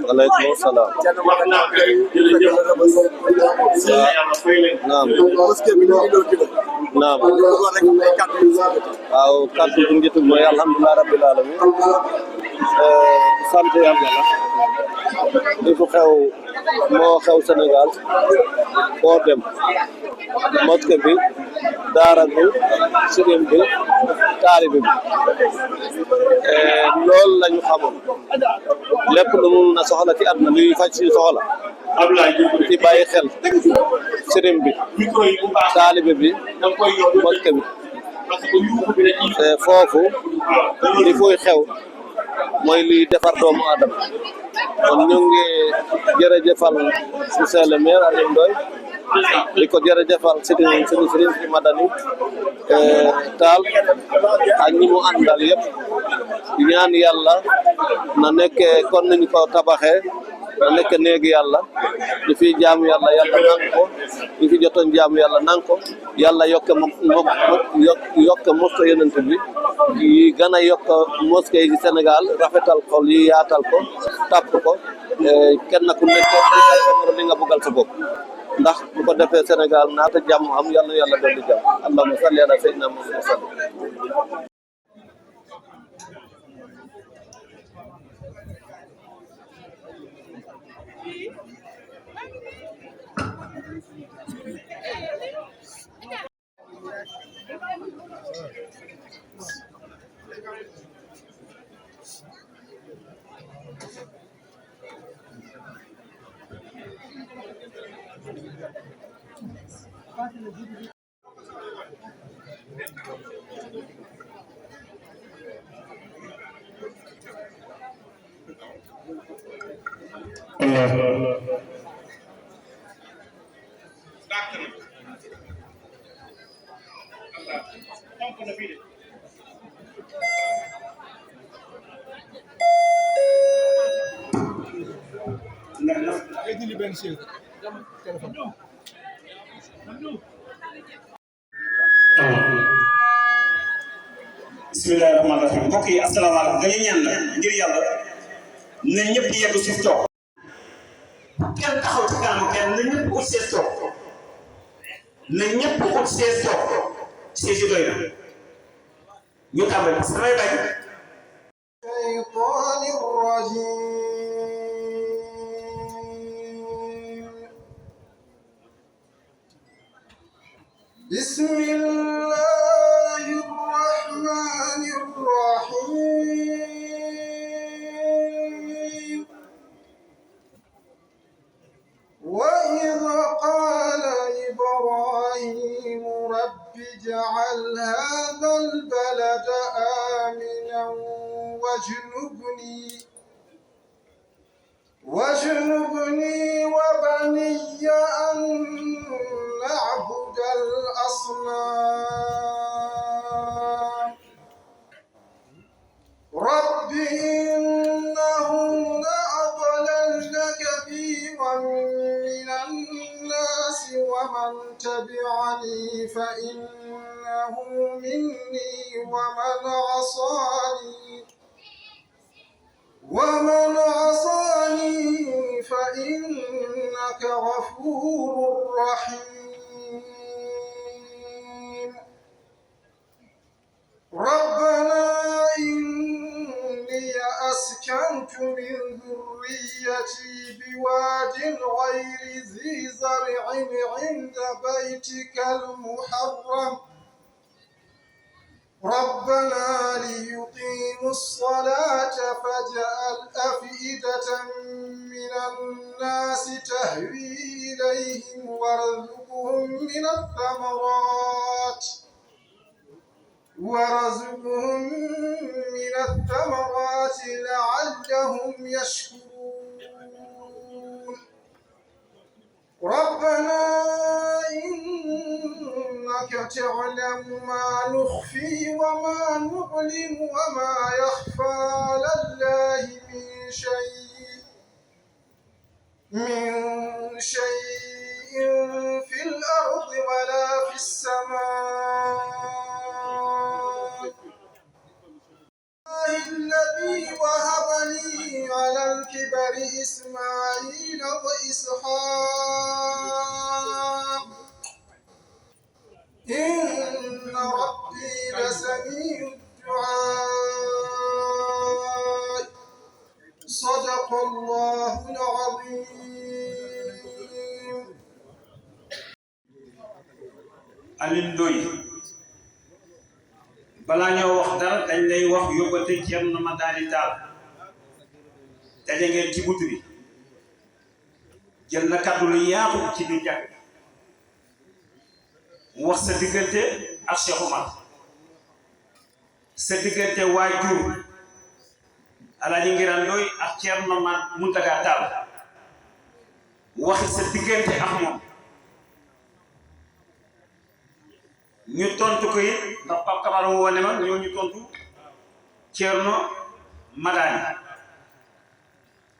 Waaleykum salaam. naam. naam. waaw kàddu bu njëkk mooy alhamdulilah rabbil alamin sant yàlla la li fu xew moo xew Sénégal foo dem mosquée bi daara bi sëriñ bi taalibe bi loolu la ñu xamoon lépp lu mu na soxla ci àdduna luy faj si soxla ci bàyyi xel sëriñ bi taalibe bi mosquée bi foofu li fuy xew mooy liy defar doomu aadama kon ñu ngi jërëjëfal monsieur le maire Alioune Ndoye di ko jërëjëfal suñu sëriñ si Madani Tall ak ñi mu àndal yëpp di ñaan yàlla na nekk kon nañu ko tabaxee na nekk néegi yàlla ñu fi jaamu yàlla yàlla nang ko ñu fi jotoon jaamu yàlla nang ko yàlla yokk mosquée yonent bi yi gën a yokk mosquée yi ci Sénégal rafetal ko li yaatal ko tàpp ko kenn ku nekk li nga bëggal sa bopp ndax bu ko defee Sénégal naata jàmm am yàlla na yàlla dolli jàmm allahumma salli ala sayyidina Muhammad sallam bismillahi rahmaani rahim mbokk yi asalaamaaleykum dañuy ñaan la ngir yàlla ne ñëpp di yegg suuf toog kenn taxaw ci kanamu kenn ne ñëpp ut sees toog ne ñëpp ut sees toog sees yi doy na ñu tàmbali parce que damay bañ الشيطان الرجيم بسم الله الرحمن الرحيم وإذ قال إبراهيم رب اجعل هذا البلد آمنا واجنبني وبني أن نعبد الأصنام رب إنهن أضللن كثيرا من الناس ومن تبعني فإنه مني ومن عصاني ومن عصاني فإنك غفور رحيم ربنا إني أسكنت من ذريتي بواد غير ذي زرع عند بيتك المحرم ربنا ليقيموا الصلاة فاجعل أفئدة من الناس تهوي إليهم وارزقهم من الثمرات لعلهم يشكرون ربنا إنك تعلم ما نخفي وما نعلن وما يخفى على الله من شيء في الأرض ولا في السماء الذي وهب لي على الكبر إسماعيل وإسحاق إن ربي لسميع الدعاء صدق الله العظيم. Alioune Ndoye balaa ñoo wax dara dañ lay wax yóbbante Thierno Madani Tall daje ngeen ci bunt bi jël na kàddu lu yaatu ci biir jàkk wax sa diggante ak Cheikh Oumar sa waajur Alaaji Ngiran Ndoye ak Thierno Mountaga Tall waxi sa diggante ak moom ñu tontu ko it ndax Pape Camara woo ne ma ñoo ñu tontu Thierno Madani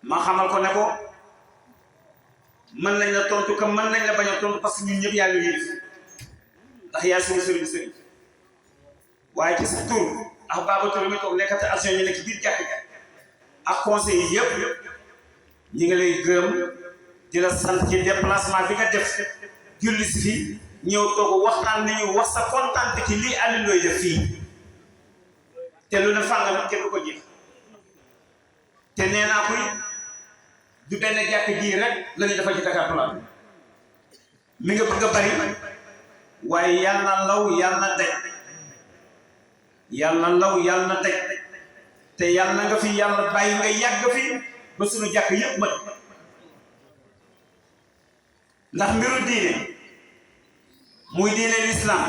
ma xamal ko ne ko mën nañ la tontu que mën nañ la bañ a tontu parce que ñun ñëpp yaa ngi yëf ndax yaa suñu sëriñ waaye ci sa tur ak Baba Touré mi toog nekkati action ñu nekk ci biir jàkk ak conseil yi yëpp ñi ngi lay gërëm di la sant ci déplacement bi nga def julli si fi ñëw toog waxtaan nañu wax sa kontaan ci lii Alioune Ndoye def fii te lu ne fàng nag kenn du ko jeex te nee naa koy du benn jàkk ji rek la ñu defal ci Dakar Plateau mi nga bëgg a bari waaye yàlla na law yàlla na daj yàlla na law yàlla na daj te yàlla na nga fi yàlla bàyyi nga yàgg fi ba suñu jàkk yëpp mat ndax mbiru diine muy diine l'islam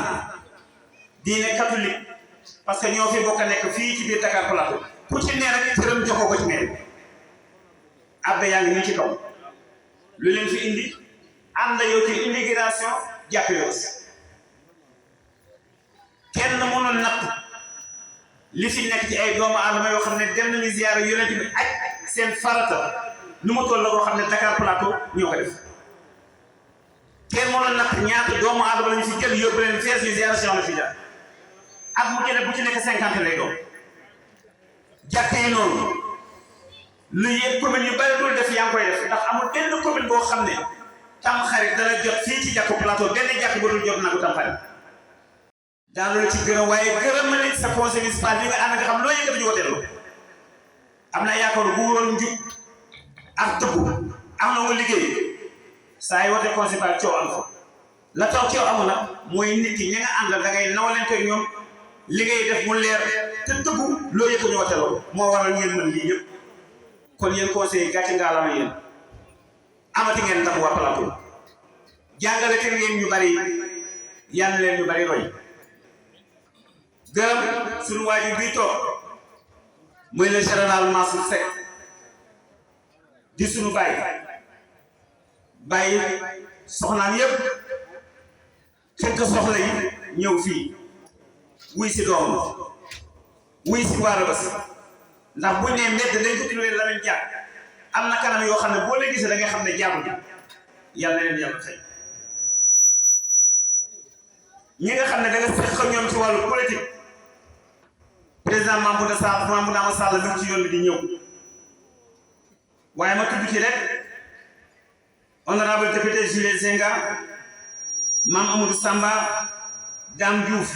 diine catholique parce que ñoo fi bokk nekk fii ci biir Dakar Plateau ku ci ne rek tërëm joxoo ko ci ne abbe yaa ngi nii ci kaw lu leen fi indi ànd yow ci immigration jàpp yow kenn mënul natt li fi nekk ci ay doomu aadama yoo xam ne dem nañu ziyaara yonent bi aj seen farata lu mu toll la koo xam ne Dakar Plateau ñoo ko def kenn mënul natt ñaata doomu aadama lañu fi jël yóbbu leen fees ñu ziyaara Cheikh fi jaar ak mu jëlee bu ci nekk 50 lay doon jàkk yi noonu lu yëpp commune yu bari dul def yaa ngi koy def ndax amul benn commune boo xam ne Tamxarit dana jot fii ci jàkku Plateau benn jàkk ba dul jot na ko Tamxarit daanu la ci gërëm waaye gërëm ma nit sa conseil municipal bi nga ànd nga xam loo yëkkati ñu woteelu am na yaakaar bu waroon njub ak dëggu am na nga liggéey saa yi wote conseil municipal coow am fa la taw coow amu nag mooy nit ki ña nga àndal da ngay nawalante ñoom li ngay def mu leer te dëggu loo yëkkati ñu woteelu moo waral ngeen mën lii yëpp kon yéen conseil yi gàcce ngaalama yéen amati ngeen ndax waa Plateau jàngale te ngeen ñu bari yàlla leen ñu bari roy gërëm suñu waajur bii toog muy le général Mansour Seck di suñu bàyyi soxnaam yëpp fekk soxla yi ñëw fii wuy si doom wuy si waa Rebeuss ndax buñ nee mbedd dañ ko tuddee Lamine Diack am na kanam yoo xam ne boo leen gisee da ngay xam ne jaamu yàlla na leen yàlla fay ñi nga xam ne da nga seq ñoom ci wàllu politique président Mamadou Sall mi ci yoon bi di ñëw waaye ma tudd ci rek honorable député Jules Zenga, Mame Amadou Samba, Dame Diouf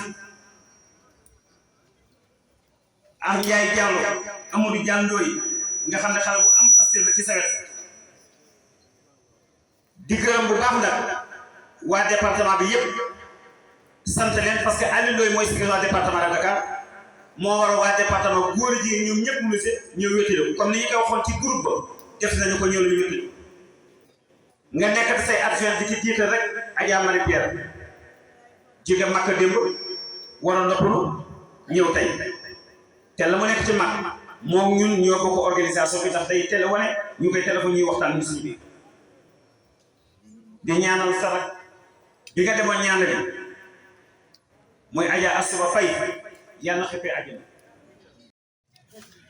ak Ndiaye Diallo Amadou Diallo yi nga xam ne xale bu am pasteur la ci sa wet di gërëm bu baax nag waa département bi yëpp sant leen parce que Aliou Ndoye mooy secrétaire département de Dakar moo war a waa département góor a jigéen ñoom ñëpp mu se ñëw wéttale comme ni ñu ko waxoon ci groupe ba def nañu ko ñëw lu ñu wéttale nga nekk say adjoint di ci tiital rek Adja Marie Pierre jóge Makka démb war a noppalu ñëw tey te la mu nekk ci mag moom ñun ñoo bokk organisation bi tax day télé wane ñu koy téléphone ñuy waxtaan ñu suñu biir di ñaanal sarak bi nga demoon ñaan bi mooy Adja Asuba Faye yàlla na xëppee àjjana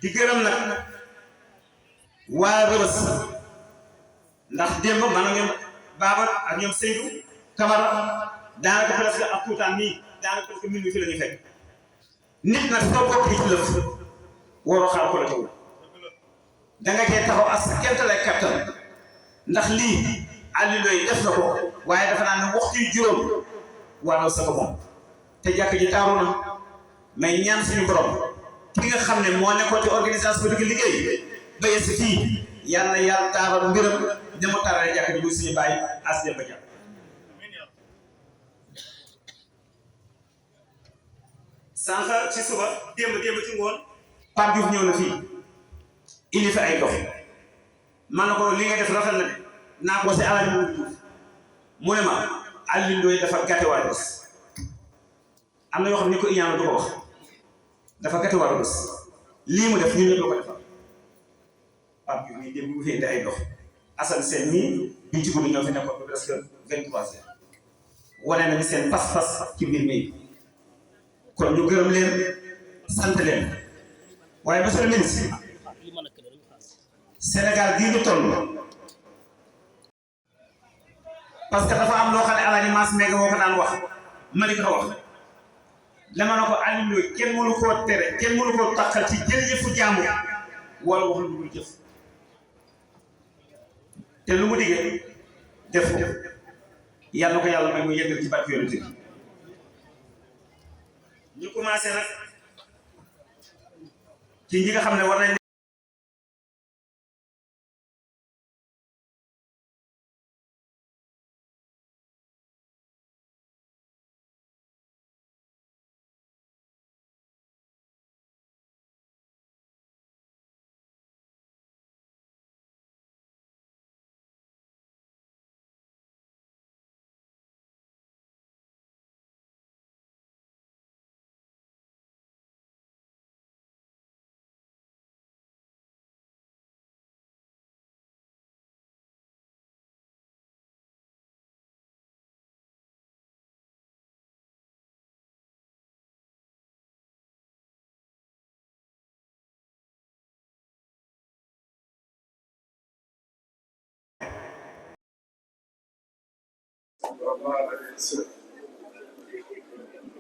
di gërëm nag waa Rëbës ndax démb man ak ñoom Babar ak ñoom Seydou Camara daanaka presque ak tuutaan nii daanaka presque minuit fi la ñu fekk nit nag soo bokk ci lëf waroo xaar ko la teewul danga cee taxaw as kent lay kattan ndax lii Aliou Ndoye def na ko waaye dafa naa ne waxtu yu juróom waral sa ko moom te jàkk ji taaru na mais ñaan suñu borom ki nga xam ne moo nekkoon ci organisation bi di liggéey ba yegg si fii yàlla yàlla taaral mbiram ne mu taarale jàkk ji muy suñu bàyyi as dem ba jàpp sànq ci suba démb ci ngoon Pape Diouf ñëw na fii indi fi ay dox man na ko li nga def rafet na de naa ko si alal mu ne ma Aliou Ndoye dafa gàtte waa bés am na yoo xam ne ko iñaana du ko wax dafa gàtte waa bés lii mu def ñun ñëpp la ko defal Pape Diouf mii démb bu fi indi ay dox Assane Sène mii biñ ci guddi ñoo fi nekkoon ba presque 23 heures wane nañu seen pas-pas ci mbir mi kon ñu gërëm leen sant leen waaye monsieur le ministre Sénégal gii ñu toll parce que dafa am loo xam ne Alaaji Mass Mbengue moo ko daan wax ma di ko wax dama ne ko Aliou Ndoye kenn mënu koo tere kenn mënu koo taxal ci jël yëfu jàmbu wala wax lu dul jëf te lu mu diggee def ko yàlla ko yàlla may mu yeggal ci barke yonent bi ñu commencé nag ci ñi nga xam ne war nañ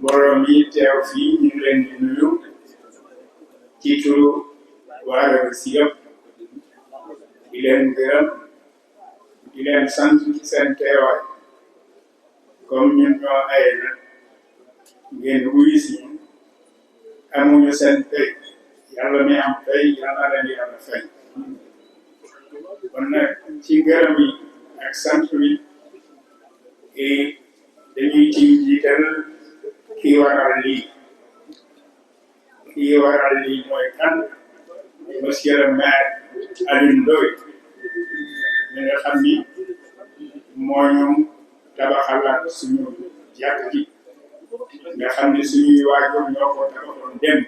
borom yi teew fii ñu ngi leen di nuyu ci turu waa Rëbës yëpp di leen gërëm di leen sant ci seen teewaay comme ñun ñoo ay nag ngeen wuyu si amuñu seen pay yàlla mi am pay yàlla leen yàlla fay kon nag ci gërëm yi ak sant bi dañuy ci jiital kii waral lii mooy kan monsieur le maire Aliou Ndoye mi nga xam ni moo ñu tabaxalaat suñu jàkk ji nga xam ni suñuy waajur ñoo ko tabaxoon dem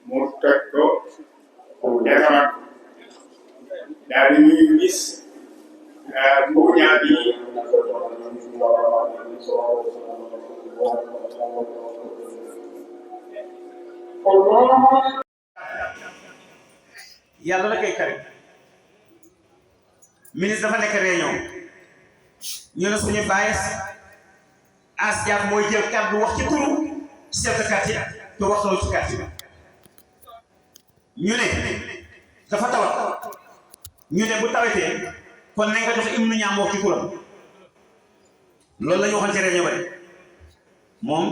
mu toj ko defaraat ko daal di ñuy gis mbuuñaa bi yàlla la koy kare ministre dafa nekk réunion ñu ne suñu bàyyi as jàpp mooy jël kàddu wax ci turu chef de quartier te waxtoo ci quartier ñu ne dafa tawat ñu ne bu tawetee kon nañ ko jox Ibnu Ñaam wax ci turam loolu la ñu waxoon ci réunion ba moom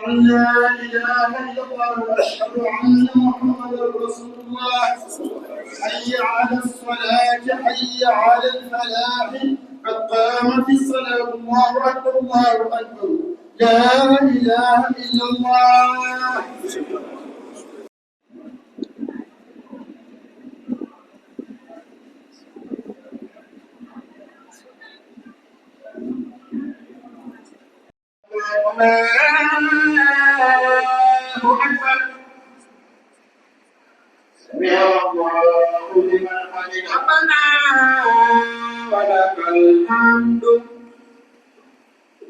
لا إله إلا الله وأشهد أن محمدا رسول الله حي على الصلاة حي على الفلاح قد قامت الصلاة الله أكبر الله أكبر لا إله إلا الله الله أكبر سمع الله لمن حمده ربنا ولك الحمد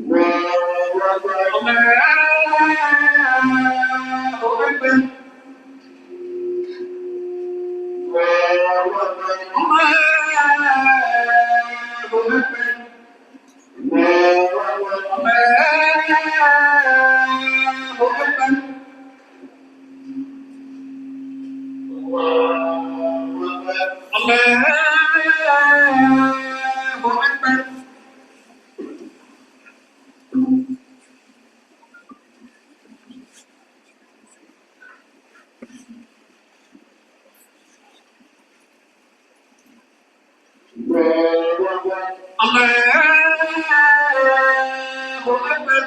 الله أكبر الله أكبر الله أكبر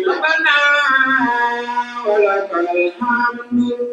ربنا ولك الحمد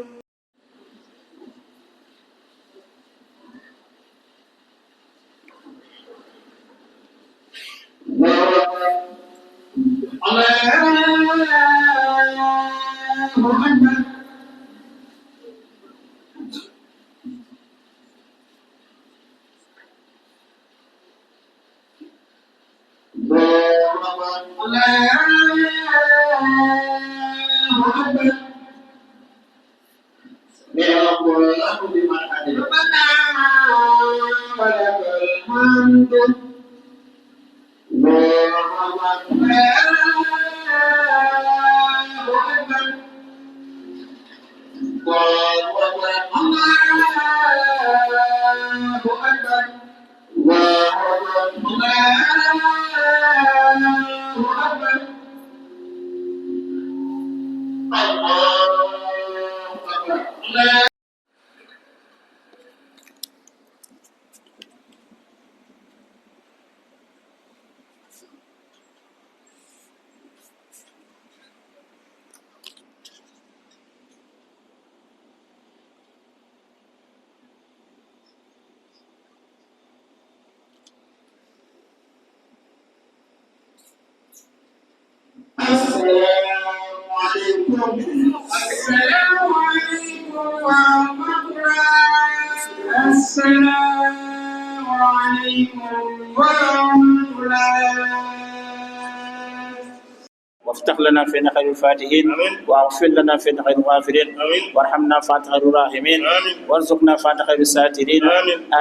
وافتح لنا فإن خير الفاتحين واغفر لنا فإن خير الغافرين وارحمنا فأنت خير الراحمين وارزقنا فأنت خير الساترين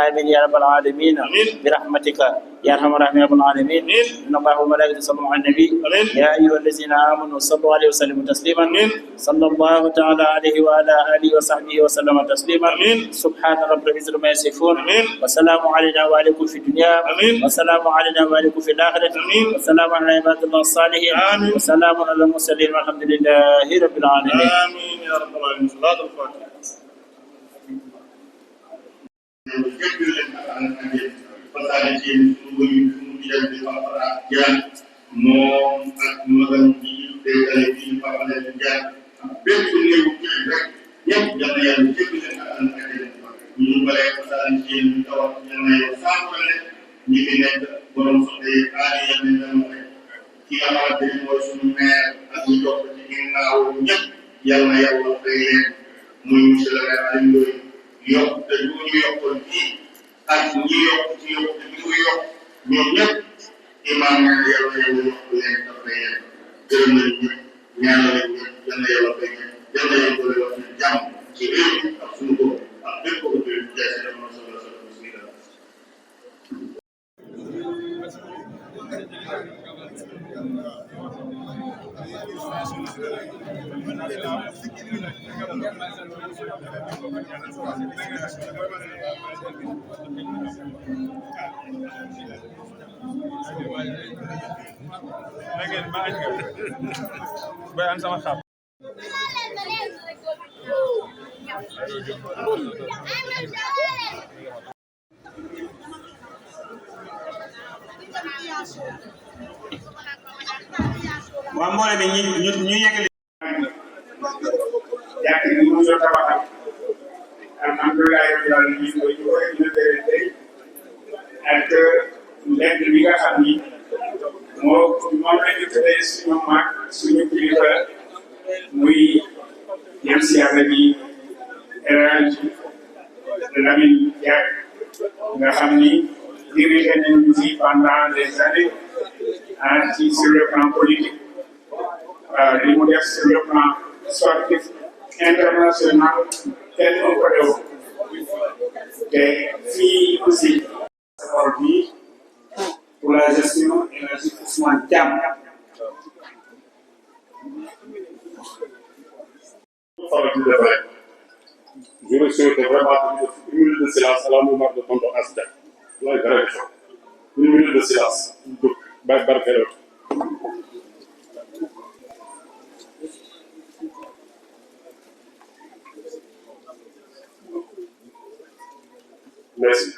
آمين يا رب العالمين برحمتك يا ارحم الراحمين يا رب العالمين. ان الله وملائكته يصلون على النبي يا ايها الذين امنوا صلوا عليه وسلموا تسليما. صلى الله تعالى عليه وعلى اله وصحبه وسلم تسليما. سبحان رب العزة عما يصفون وسلام علينا وعليكم في الدنيا وسلام علينا وعليكم في الاخره وسلام على عباد الله الصالحين وسلام على المرسلين والحمد لله رب العالمين. آمين يا رب العالمين. صلاة الفاتحة. Pasal ini kemudian dipaparkan mau makan di dalam ini paparan dan betul yang jangan yang kita akan mulai pasal ini kalau yang sampai ni kena borong sampai hari yang mana kita ada musuhnya atau jauh tinggalnya yang boleh menyelaraskan yok terdunia pergi ak ñi yokk ci yokk ci ñu yokk ñoom ñëpp imam ñaan yàlla yàlla yokk leen dafa yéen gërëm nañ ñëpp ñaanal nañ ñëpp yal na yàlla fay ñëpp yal na yàlla doole wax ne jàmm ci réew mi ak suñu bopp ak bépp ko jël jaay si dama sala sala bismillah. Bayan sama khap. Waa mbooloo mi ñu yeggali jàkk ni mu ñoo tabaxal alhamdulilah rabbil alamin ñu koy inauguré tey ak lenn bi nga xam ni moom lañu tuddee suñu mag suñu kilifa muy yem si yàlla bi El Hadji Lamine Diack nga xam ni dirigé nañu ci pendant des années ci sur le plan politique li mu def sur le plan sportif international kenn mu ko def te fii aussi sport bi pour la gestion énergie Ousmane Thiam. Je me souhaite vraiment une minute de silence à la mémoire de tonton Asda. Une minute de silence. Merci.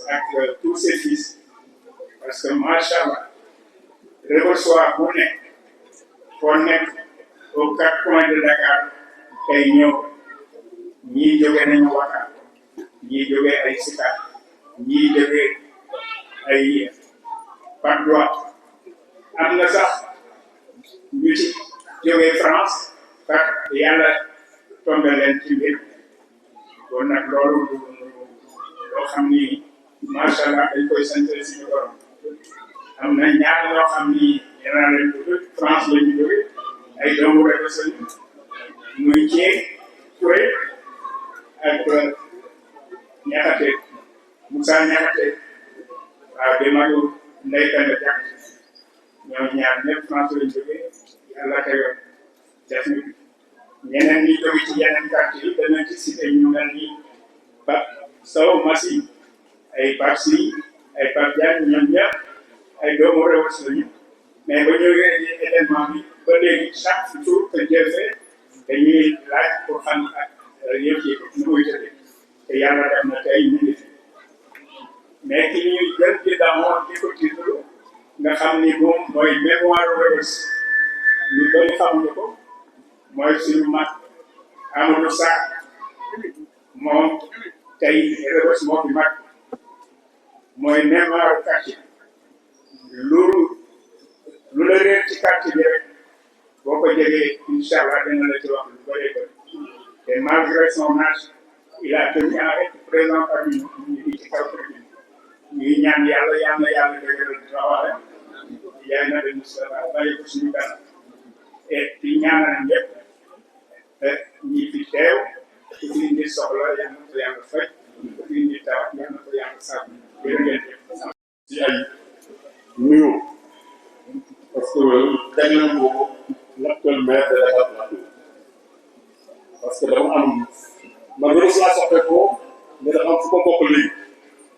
Avec tous ses fils, parce que Machallah, reçoit bu nekk foo nekk aux quatre coins de Dakar tey ñëw ñii jóge nañu Ouakam ñii jóge ay Sicap ñii jóge ay Patte d'Oie am na sax ñu ci jóge France parce que yàlla tombé leen ci mbir kon nag loolu loo xam ni macha allah dañ koy sant suñu borom am na ñaar ñoo xam ni yeneen lañ ko France la ñu jóge ay doomu rajo sañu muy Dieng Touré ak Niakhaté Moussa Niakhaté waaw di magu Ndeye Kane Diack ñoom ñaar ñëpp France lañ jóge yàlla teyoon def ñu ñeneen ñi jóge ci yeneen quartier yi danañ ci cité ñu mel ni Ba Sow Massi ay Pape Sy ay Pape Diagne ñoom ñëpp ay doomu réew si lañu mais ba ñëwee événement bi ba léegi chaque jour que jëfee dañuy laaj pour xam ak yëf yi nu muy tëddee te yàlla def na tey ñu ngi fi mais ki ñuy jël ci damoon di ko titre nga xam ni moom mooy mémoire Rebeuss ñu bëri xamuñu ko mooy suñu mag Amadou Sarr moom tey Rebeuss moo fi mag mooy mémoire quartier lu la réer ci quartier bi rek boo ko jegee incha allah dina la ci wax lu bëree bëri te malgré son âge il a tenu à être présent parmi nous ñu ngi ci kaw tribune ñuy ñaan yàlla yal na yàlla dëgëral taxawaayam yaay na dem Moustapha bàyyi ko suñu kanam et di ñaanal ñëpp ñi fi teew ku fi indi soxla yal na ko yàlla faj ku fi indi tawat yal na ko yàlla sàmm jërë ngeen jëf. ci ay nuyu parce que dañu ko l'actuel maire de Dakar Plateau parce que dama am man de laa soxla ko mais dafa am fu ko bokk léegi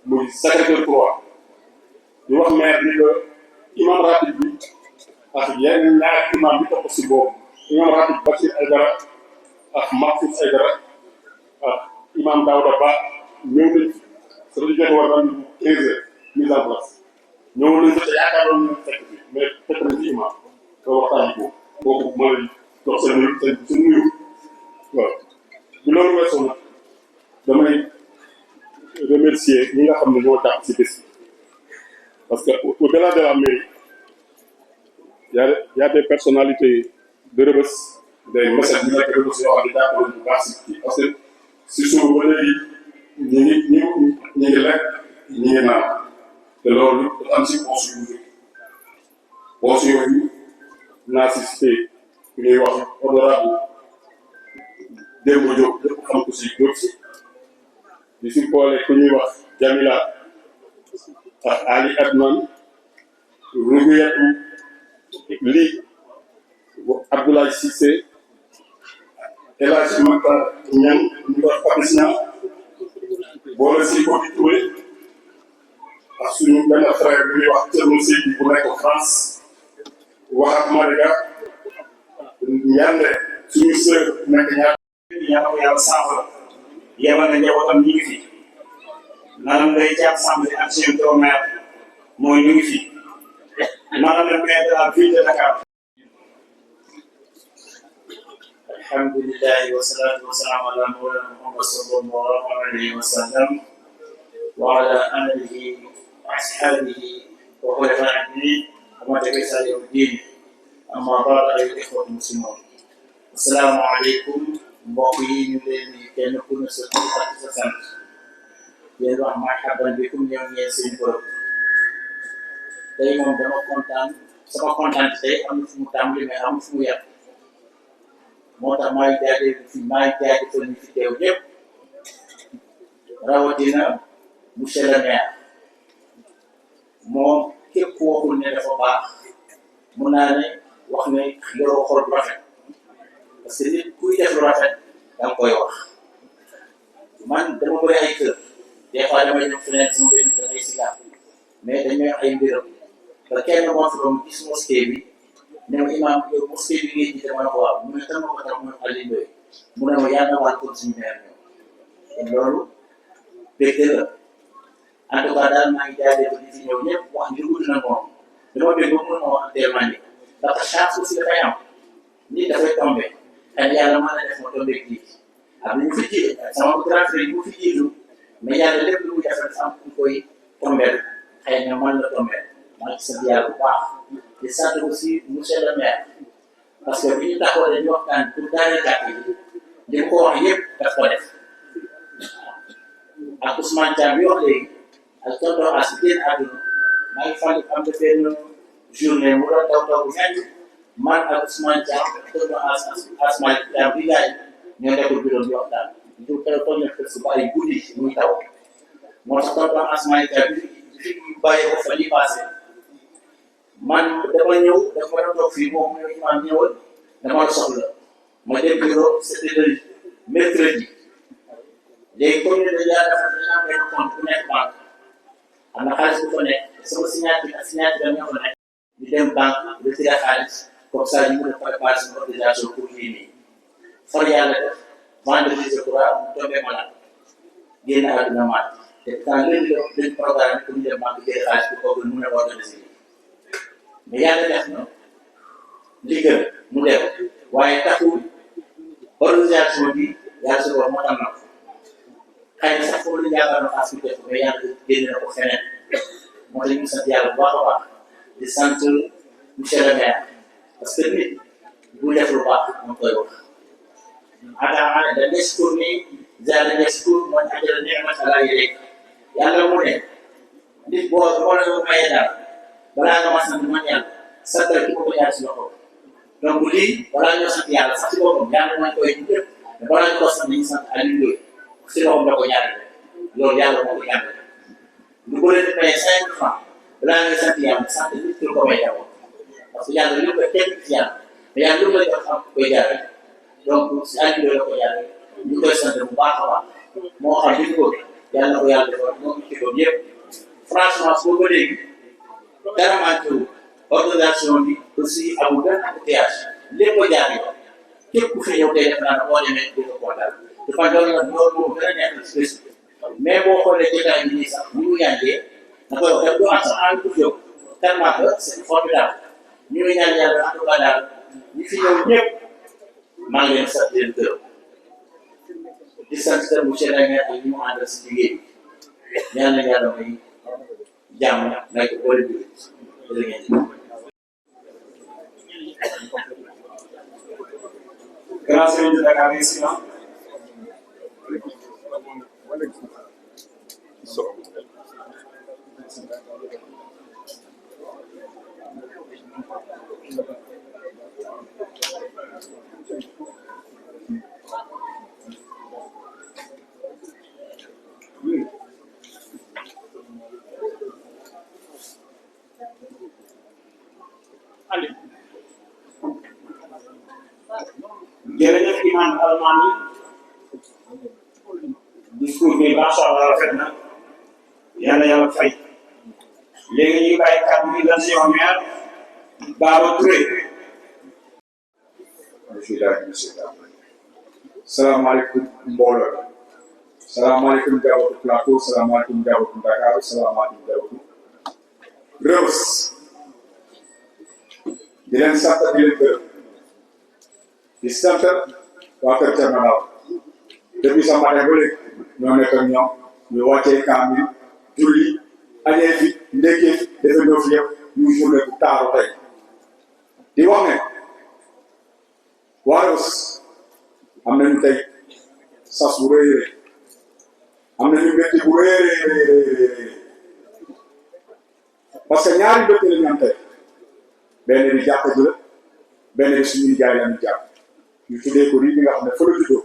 muy Sacré-Cœur 3 ñu wax maire ni que imam ratib bi ak yenn ñaar imam bi topp si boobu imam ratib Bachir Aïdara ak Mahfouz Aïdara ak imam Daouda Ba ñëw nañ sa rajo war nañu 15 heures mise en place ñëw nañ ko te yaakaaroon nañ fekk bi mais fekk nañ ci imam te waxtaan ko kooku ma lay jox sa nuyu sa nuyu waaw bi loolu weesoo nag damay remercier ñi nga xam ne ñoo jàpp si bés parce que au-delà de la mairie y a des personnalités de Rebeuss des messages yu nekk Rebeuss yoo xam ne jàppale bu baax si parce que si suuf ba léegi ñi ngi lekk ñi ngi naan te loolu dafa am si poche yooyu naa si cité ñuy wax honorable Demba Diop ñëpp xam ko si Diop si di si boole ku ñuy wax Jamila ak Ali Adnan Rougiatou Li Abdoulaye Cissé El Hadj Makhtar Niang ñu wax Papis Niang boole si ko di Touré ak suñu benn frère bu ñuy wax Thierno Seydi bu nekk France wax ak Mariga Ñande suñu sœur nekk ñaar yàlla ko yàlla saafara yebal na njabootam ñu ngi fi maanaam day jàpp sàmm di ak seen maire mooy ñu ngi fi maanaam le maire de la ville de Dakar. alhamdulilah wasalaatu wasalaam ala mawlana Muhammad sallallahu alayhi wa sallam wa ala alihi wa ashabihi wa xulafaihi wa man tabi'ahum ila yawmi ddin amma ba'd ayyuha al-ikhwatu al-muslimun assalaamu aleykum mbokk yi ñu leen di kenn ku ne sa tur ak sa sant yéen wax marhaban bikum ñëw ngeen seen bërëb tey moom dama kontaan sama kontaan tey am fu mu tàmbali mais am fu mu yàq moo tax maay jaajëfal ñu fi teew ñëpp rawatina monsieur le maire moom képp ku waxul ne dafa baax mun naa ne wax ne yoroo xol bu rafet parce que nit kuy def lu rafet da nga koy wax man dama bëri ay kër des fois damay dem feneen sama benn kër ay sigaar mais dañuy ay mbiram ba kenn moo fi doon gis mosquée bi ne ma imaam yow mosquée bi ngay jiite ma ne ko waaw mu ne tam ma ko tax mu Aliou Ndoye mu ne ma yàlla na waat kon suñu maire ñëw kon loolu bégte la en tout cas daal maa ngi jaajëf di fi ñëw ñëpp wax ngir wut na moom dama bëgg ba mën ma wax actuellement nii ndax chance aussi dafay am nit dafay tombé xëy na yàlla mën na def ma tombé kii ak lu mu fi ji sama grand frère yi mu fi jiitu mais yàlla lépp lu mu defal am ku koy tombé xëy na mën na tombé maa ngi sant yàlla bu baax di sant aussi monsieur le maire parce que bi ñu taxaw dañuy waxtaan pour daaneel gàtt yi li ko wax yëpp daf ko def ak Ousmane Thiam bi wax léegi ak tonton As bi génn àdduna maa ngi fàttali am na benn journée mu doon taw bu ñett man ak Ousmane Thiam tonton Asma Thiam bi gaañ ñoo nekkul bureau bi waxtaan du toog na fës ba ay guddi muy taw moo tax tonton Asma Thiam bi fi bàyyee ko fa li passé man dama ñëw dafa ma doon toog fii moom mooy imaam ñëwal dama la soxla ma dem bureau c'était le mercredi léegi comme ni dañu dafa dañu am benn compte bu nekk banque am na xaalis bu fa nekk sama signature ak signature am ñoo fa nekk ñu dem banque retirer xaalis comme ça ñu mën a préparer suñu organisation pour lii nii far yàlla def vendredi je crois mu tombé malade génn àdduna maat te pourtant léegi dañu programme pour ñu dem banque jëlee xaalis pour que mën a organiser mais yàlla def na li gën mu def waaye taxul organisation bi yàlla su ko moo tam na ko xëy na sax foofu la yaakaar na xaalis bi def mais yàlla génne na ko feneen moo tax ñu sant yàlla bu baax a baax di sant monsieur le maire parce que nit bu def lu baax moom koy wax. Ada da nestourni ziyaara yashkur mooy ajala ni'mat ala yadayk yàlla mu ne nit boo la maye daal balaa nga ma sant man yàlla santal ki ko jaar si loxo donc lii balaa ñoo sant yàlla sax si boppam yàlla mooy koy ñu lépp mais balaa ñu ko sant nañu sant Aliou Ndoye si loxoom la ko ñaareel loolu yàlla moo ko ñaareel lu ko leen di paye 5 francs balaa ngay sant yàlla sant nit ki ko may d'abord parce que yàlla lépp a teg ci yàlla mais yàlla lu koy jox am koy jaarale donc si Aliou Ndoye la ko jaarale ñu koy sant bu baax a baax moo xam li ko yàlla na ko yàlla defal moom ci doom yëpp franchement su ko léegi dara manqué wu organisation bi aussi amul benn embouteillage lépp ko jaar yoon képp ku fi ñëw tey def naa boo demee di ko kontaan te fan loolu nag loolu moo gën a neex ci bés mais boo xoolee jotaay bi nii sax bu ñu yàggee da koy wax du am sax en tout yow tellement que c'est formidable ñu ngi ñaan yàlla en tout cas daal ñi fi ñëw ñëpp maa ngi leen sant leen gërëm di sant monsieur le maire ak ñi mu àndal si liggéey bi ñaan na yàlla may jàmm may ko boole bi jërë ngeen jëf. Grand Serigne de Dakar ici là. Jërëjëf imam Almami discours bi macha allah rafet na yàlla yàlla fay léegi ñuy bàyyi kàddu gi lan si yow maire Baba Touré. salaamaaleykum mbooloo salaamaaleykum jabatu plateau salaamaaleykum jabatu Dakar salaamaaleykum jabatu Rebeuss di leen sant di leen gërëm di sant waa Kër Thierno Ndaw depuis sa matin ba léegi ñoo nekk ak ñoom ñu wàccee kaamil julli añee fi ndekkee fi defe ñoo fi yëpp ñu journée bu taaru tey di wax ne waa Rebeuss am nañu tey sas bu rëy rëy am nañu mbégte bu rëy rëy parce que ñaari mbégte la ñu am tey benn bi jàkka ji la benn bi suñuy jaay la ñu jàpp ñu tuddee ko rii bi nga xam ne fa la juddoo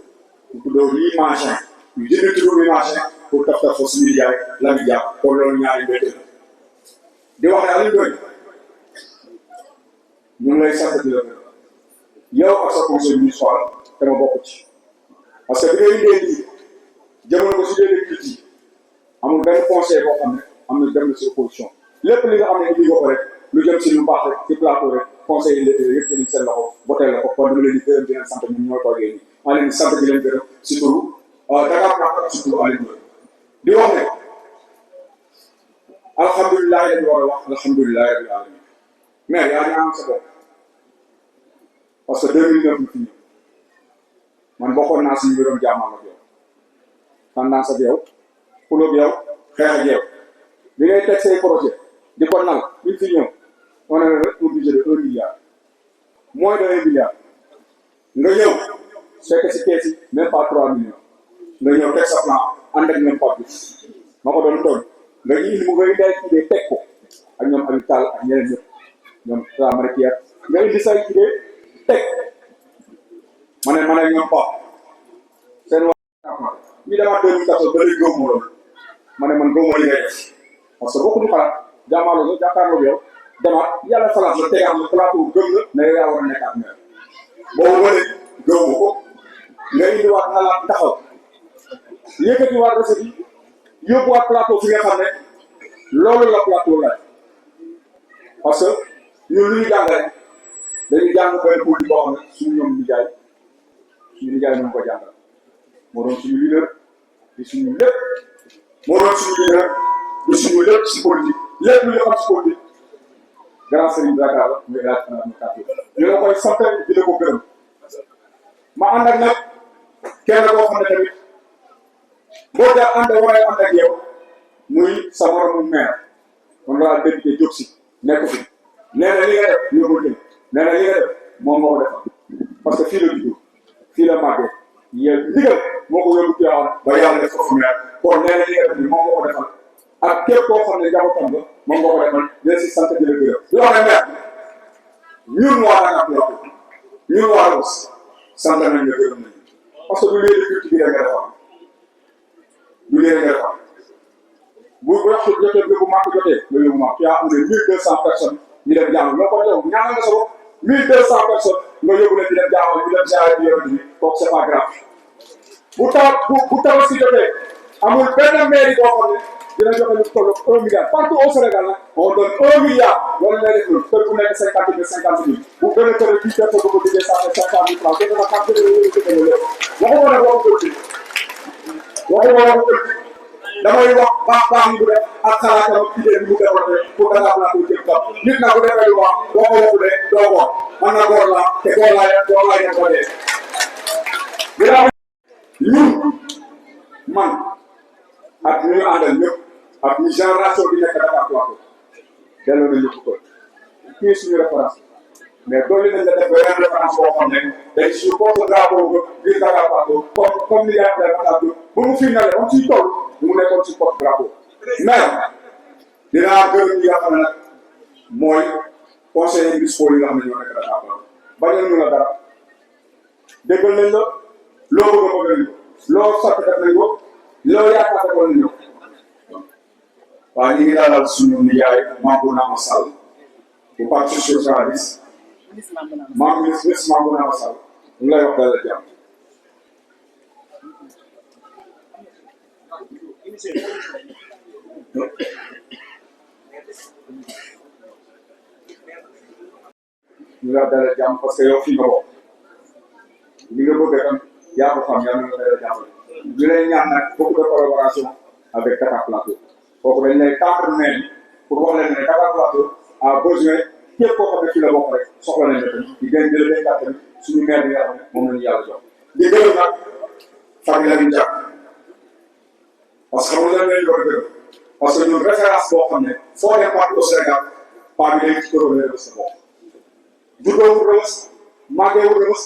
ñu tuddoo rii machin ñu jënd turu rii machin pour taf taf fa suñuy jaay la ñu jàpp kon loolu ñaari mbégte la di wax ne Aliou Ndoye ñu ngi lay sant di la yow ak sa conseil municipal te ma bokk ci parce que bi ngay indee lii jamono ko si déedéet kii yi amul benn conseil boo xam ne am na dem na si opposition lépp li nga xam ne indi nga ko rek lu jëm si lu baax rek ci plateau rek conseil yi yëpp dinañ seen loxo boteel la ko kon dama leen di gërëm di leen sant ñun ñoo toogee nii maa leen di sant di leen gërëm si turu Dakar Plateau si turu Aliou Ndoye di wax ne alhamdulilah lañu war a wax alhamdulilah rabbil alamin mais yaa ngi am sa bopp parce que 2009 ñu fi ñëw man bokkoon naa si ñu doon jàmmal ak yow tendance ak yow xulóog yow xeex ak yow li ngay teg say projet di ko nal ñu fi ñëw on a un budget de 1 milliard moins de 1 milliard nga ñëw fekk si kees yi même pas 3 millions nga ñëw teg sa plan ànd ak ñoom Pape ma ko doon tooñ nga indi mu nga indi ay idée teg ko ak ñoom Aliou Tall ak ñeneen ñëpp ñoom Traoré Pierre nga indi say idée teg ma ne ñoom Pape seen waa ñu demaat 2014 ba léegi gëmmu loolu ma ne man gëmmu li ngay def parce que bokkuñu xalaat jàmmaarloo nga jàkkaarloo yow demaat yàlla xalaat la tegaat la plateau gëm la ne yow yaa war a nekkaat maire boobu ba léegi gëmmu ko nga indiwaat xalaat taxaw yëkkatiwaat recette yi yóbbuwaat plateau fi nga xam ne loolu la plateau laaj parce que ñun lu ñu jàng rek dañuy jàng benn politique boo xam ne suñu ñoom nijaay ñu ko jàngal moo doon suñu leader di suñu lépp moo doon suñu leader di suñu lépp si politique lépp lu ñu xam si politique grand Serigne Dakar la muy laaj na ñu kàddu ñu la koy sant di la ko gërëm ma ànd ak nag kenn koo xam ne tamit boo dee ànd war a ànd ak yow muy sa moromu maire kon laa député Diop si nekk fi nee na li nga def ñu ko jël nee na li nga def moom moo ko defal parce que fii la juddoo fii la màggee yow ndigal moo ko yóbbu Tivaouane ba yàlla def ko fu meer kon nee na li nga def ni moom moo ko defal ak képp koo xam ne njabootam nga moom moo ko defal leen si sant di la gërëm di wax ne meer ñun waa Dakar Plateau ñun waa Rebeuss sant nañ la gërëm nañ parce que du léegi fii ci biir nga defal du léegi nga defal bu waxtu jotee bi bu màgg jotee nga yóbbu màgg tu as amené 1200 personnes ñu dem jàng loo ko yow ñaanal nga sa bopp 1200 personnes nga yóbbu leen di dem jàng ñu dem ziare bi yonent bi kooku c'est pas grave bu tabaski jotee amul benn mairie boo xam ne dina joxe lu toll 1 milliard partout au Sénégal nag on donne 1 milliard loolu lay def loolu kër bu nekk 50 000 50 000 bu gën a tëral 10 personnes bu ko liggéey ça fait 50 000 francs dina la xam dëgg la waxuma nag waxu politique waxuma waxu politique damay wax baax yi bu def ak xalaatam ak idée bi mu développé pour Dakar Plateau jëm kaw nit nag bu defee lu baax boo ko waxu de doo ko man na góor laa te góor laa dem ko dee ginnaaw ñun man ak ñu ñu àndal ñëpp ak ñu génération bi nekk Dakar Plateau delloo nañu ko kii suñu référence mais doole nañ la def beneen référence boo xam ne dañ si porte drapeau ba biir Dakar Plateau comme ni yaa ngi Dakar ba mu fi nale ba mu siy toll mu nekkoon si porte drapeau mais dinaa gërëm ñi nga xam ne nag mooy conseiller municipaux yi nga xam ne ñoo nekk Dakar Plateau bañal ñu la dara déggal nañ la loo bëgg a bëgg nañ ko loo sotti def nañ ko loo yaakaar defoon nañ ko waaw ñu ngi dalal suñu nijaay Mambouna Massal bu parti socialiste ministre Mambouna Massal ñu lay wax dalal jàmm ñu la dalal jàmm parce que yow fii nga bokk li nga bëgg tam yaa ko xam yaa ngi dalal jàmm ñu lay ñaan nag beaucoup de collaboration avec Dakar Plateau kooku dañ lay tàmbali maire pour wax leen ne Dakar Plateau a besoin képp koo xam ne fii la bokk rek soxla nañ la tamit di gën di la béykat tamit suñu maire bi nga xam ne moom la ñu yàlla jox di gërëm nag famille Lamine Diack parce que xam nga lan lañ doon gërëm parce que ñun référence boo xam ne foo dem partout au Sénégal paa bi day ci këroo lay sa bopp juddoo wu Rebeuss màggee wu Rebeuss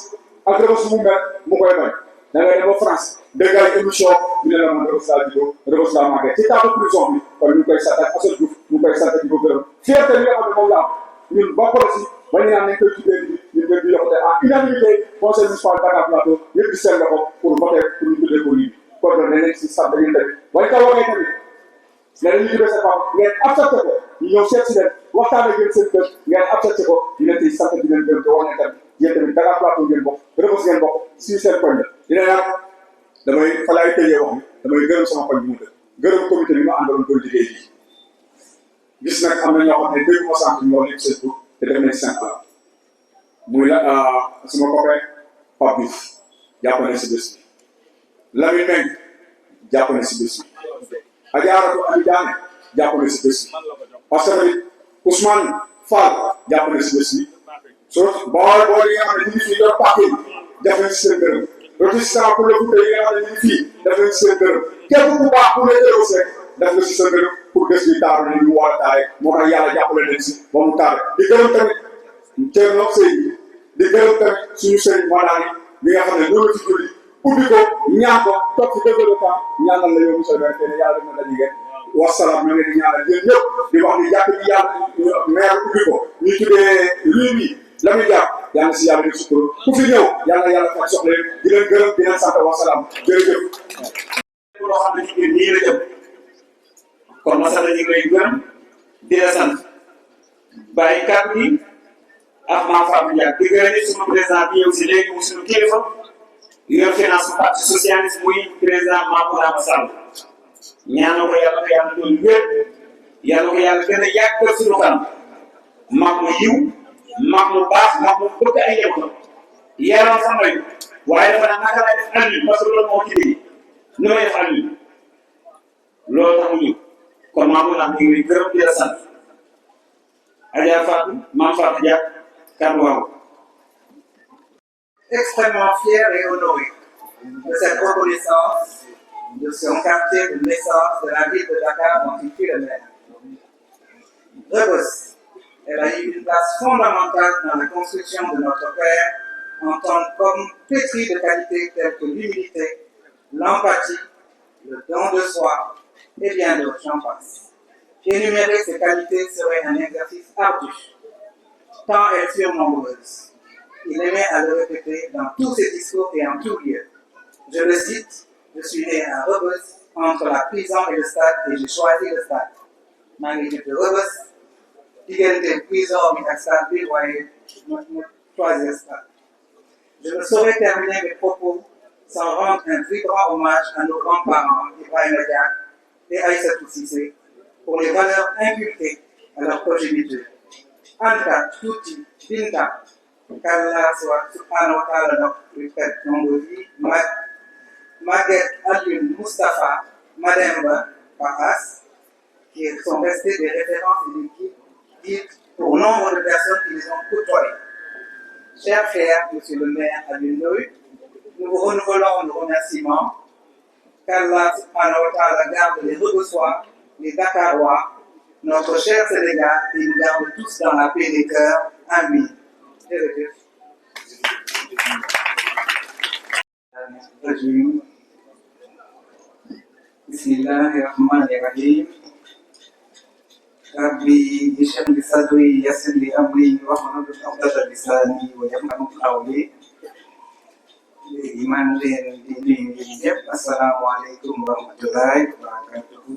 ak Rebeuss mu mel mu koy bañ da ngay dem ba France dégg nga émission bi ne la man Rebeuss laa juddoo Rebeuss laa màggee ci temps de prison bi kon ñu ngi koy sant ak Assane Diouf ñu ngi koy sant di ko gërëm fierté bi nga xam ne moom la am ñun bokk na si ba ñu naan nañ koy tuddee ñu gën di yokkute en unanimité conseil municipal Dakar Plateau yëpp di seen loxo pour voter pour ñu tuddee ko lii kon nag dañ leen si sant yéen tamit ba ñu ko waxee tamit ne dañuy tuddee sa papa ngeen accepté ko ñu ñëw seet si leen waxtaan ak yéen seen kër ngeen accepté ko di leen ciy sant di leen gërëm te wax ne tamit yéen tamit Dakar Plateau ngeen bokk Rebeuss ngeen bokk si seen koñ la dina nag damay fa laay tëjee wax ni damay gërëm sama koñ bi mu dëkk gërëm comité bi ma àndaloon koy liggéey bi gis nag am na ñoo xam ne dégg ma sant ñoo nekk seen tur te def nañ 5 ans muy la sama copain Pape Diouf jàpp na si bés bi Lamine Meng jàpp na si bés bi Adjaratou Ami Diané jàpp na si bés bi parce que tamit Ousmane Fall jàpp na si bés bi soo bool yi nga xam ne ñu ngi fii yor paquet yi def nañ si seen gërëm résistant pour le Fouta yi nga xam ne ñu ngi fii def nañ si seen gërëm képp ku baax ku lay delloo rek def na si seen gërëm pour bés bi taaru ni ñu war a taare moo tax yàlla jàppale leen si ba mu taare di gërëm tamit Thierno Seydi di gërëm tamit suñu sëriñ Madani bi nga xam ne loolu ci julli ubbi ko ñaan ko toog ci dëgg de temps ñaanal la yow monsieur le maire yàlla def na dañu ngeen wasalaam ñu ngi leen di ñaanal yéen ñëpp di wax ni jàkk bi yàlla maire ubbi ko ñu tuddee lii bi la muy jàpp yàlla si yàlla def sutura ku fi ñëw yàlla faj soxla di leen gërëm di leen sant wasalaam jërëjëf. loo xam ne ci biir nii la jëm kon masala ñu ngi lay gërëm di la sant bàyyi kàddu gi ak Mame Fatou Ndiaye di gërëm ni sunu président bi ñëw si léegi mu sunu kilifa yor finance parti socialiste muy président Mambouna Massal ñaanal ko yàlla doon wér yàlla ko yàlla gën a yàggal suñu kanam mag mu yiw mag mu baax mag mu bëgg ay njabootam yaram sax mooy waaye dafa naan naka lay def àll parce que loolu moo ci dégg nu may def àll loolu tax mu ñëw kon Mambouna ñu ngi gërëm di la sant Adja Fatou Mame Fatou Diack kàddu waaw. Extrêmement fier et honoré de cette reconnaissance de son quartier de naissance de la ville de Dakar dont il fut le maire. Rebeuss, elle a eu une place fondamentale dans la construction de notre père en tant qu'homme pétri de qualités telles que l'humilité, l'empathie, le don de soi et bien d'autres, j'en passe. Énumérer ces qualités serait un exercice ardu, tant elles furent nombreuses. Il aimait à le répéter dans tous ses discours et en tout lieu. Je le cite, je suis né à Rebeuss, entre la prison et le stade, et j'ai choisi le stade. maa ngi judd Rebeuss, diggante prison bi ak stade bi, waaye ma choisir stade. Je ne saurais terminer mes propos sans rendre un vibrant hommage à nos grands-parents, Ibrahima Diack et Aïssatou Cissé, pour les valeurs inculquées à leur progéniture. Anta, Tuuti, Binta, qu'Allah soit subhanahu wa ta'ala notre plus près nombre de vie, Maguette, Alioune, Moustapha, Mademba, Paas, qui sont restés des références et des guides pour nombre de personnes qui les ont côtoyées. Cher frère, monsieur le maire Alioune Ndoye, nous vous renouvelons nos remerciements. Qu'Allah subhanahu wa ta'ala garde les Rebeusois, les Dakarois, notre cher Sénégal, et nous garde tous dans la paix des cœurs. Amin. Bismillahirrahmanirrahim. Rabbi اشرح لي صدري يسر لي امري واحلل عقدة لساني ويفقهوا قولي. Iman leen di nuyu ñëpp asalaamaaleykum wa rahmatulahi wa barakatuhu.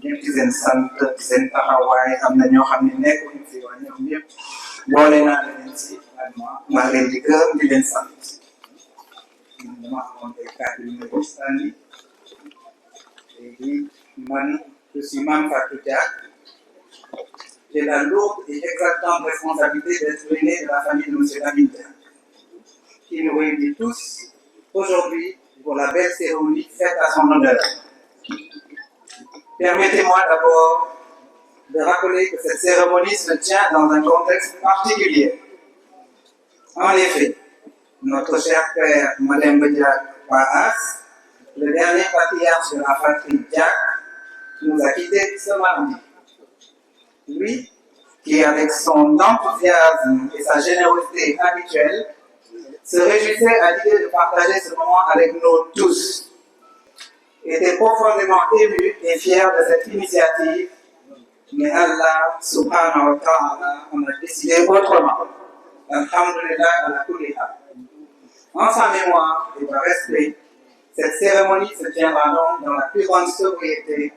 Ñëpp ci seen sant seen taxawaay am na ñoo xam ne nekkuñu fi waaye ñoom ñëpp boole naa leen si vraiment maa ngi leen di gërëm di leen sant. dama amoon ay kàddu yu may sànni léegi man je suis Mame Fatou Diack. J'ai la lourde et exaltante responsabilité d'être l'aîné de la famille de M. Lamine Diack, qui nous réunit tous aujourd'hui pour la belle cérémonie faite à son honneur. Permettez-moi d'abord de rappeler que cette cérémonie se tient dans un contexte particulier. En effet, notre cher père Mademba Diack Paas, le dernier patriarche de la fratrie Diack, nous a quittés ce mardi. Lui, qui avec son enthousiasme et sa générosité habituelle, se réjouissait à l'idée de partager ce moment avec nous tous, était profondément ému et fier de cette initiative, mais Allah subhanahu wa ta'ala en a décidé autrement. Alhamdulillah ala kulli hal. En sa mémoire et par respect, cette cérémonie se tiendra donc dans la plus grande sobriété,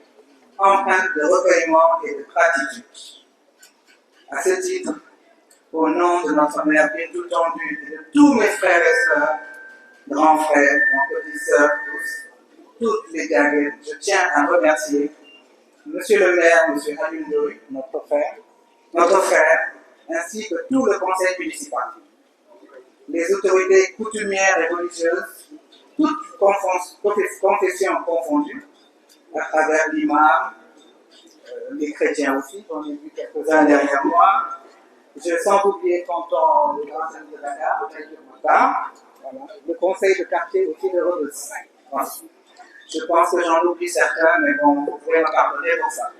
empreinte de recueillement et de gratitude. À ce titre, au nom de notre mère bien tout tendue et de tous mes frères et sœurs, grands frères, grands petits sœurs, toutes les Diaguènes, je tiens à remercier Monsieur le maire, Monsieur Alioune Ndoye, notre frère, ainsi que tout le conseil municipal, les autorités coutumières et religieuses, toutes confessions confondues, à travers l'imam, les chrétiens aussi, on a vu quelques-uns derrière moi. Je sens oublier tonton le grand de Dakar, le conseil de quartier aussi de Rebeuss. Je pense que j'en oublie certains, mais bon, vous pouvez me pardonner pour ça.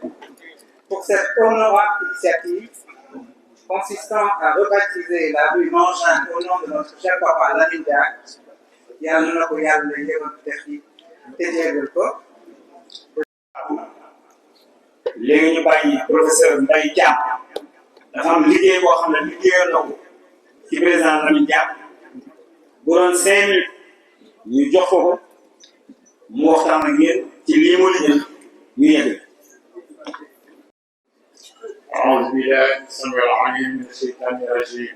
Pour cette honorable initiative, consistant à rebaptiser la rue Mangin au nom de notre cher papa Lamine Diack, yàlla na ko yàlla yëgal def yi te jégal ko. léegi ñu bàyyi professeur Mbaye Thiam dafa am liggéey boo xam ne liggéeyoon na ko ci président Lamine Diack bu doon 5 minutes ñu jox ko mu waxtaan ak yéen ci lii mu liggéey ñu yegg. أعوذ بالله السميع العليم من الشيطان الرجيم.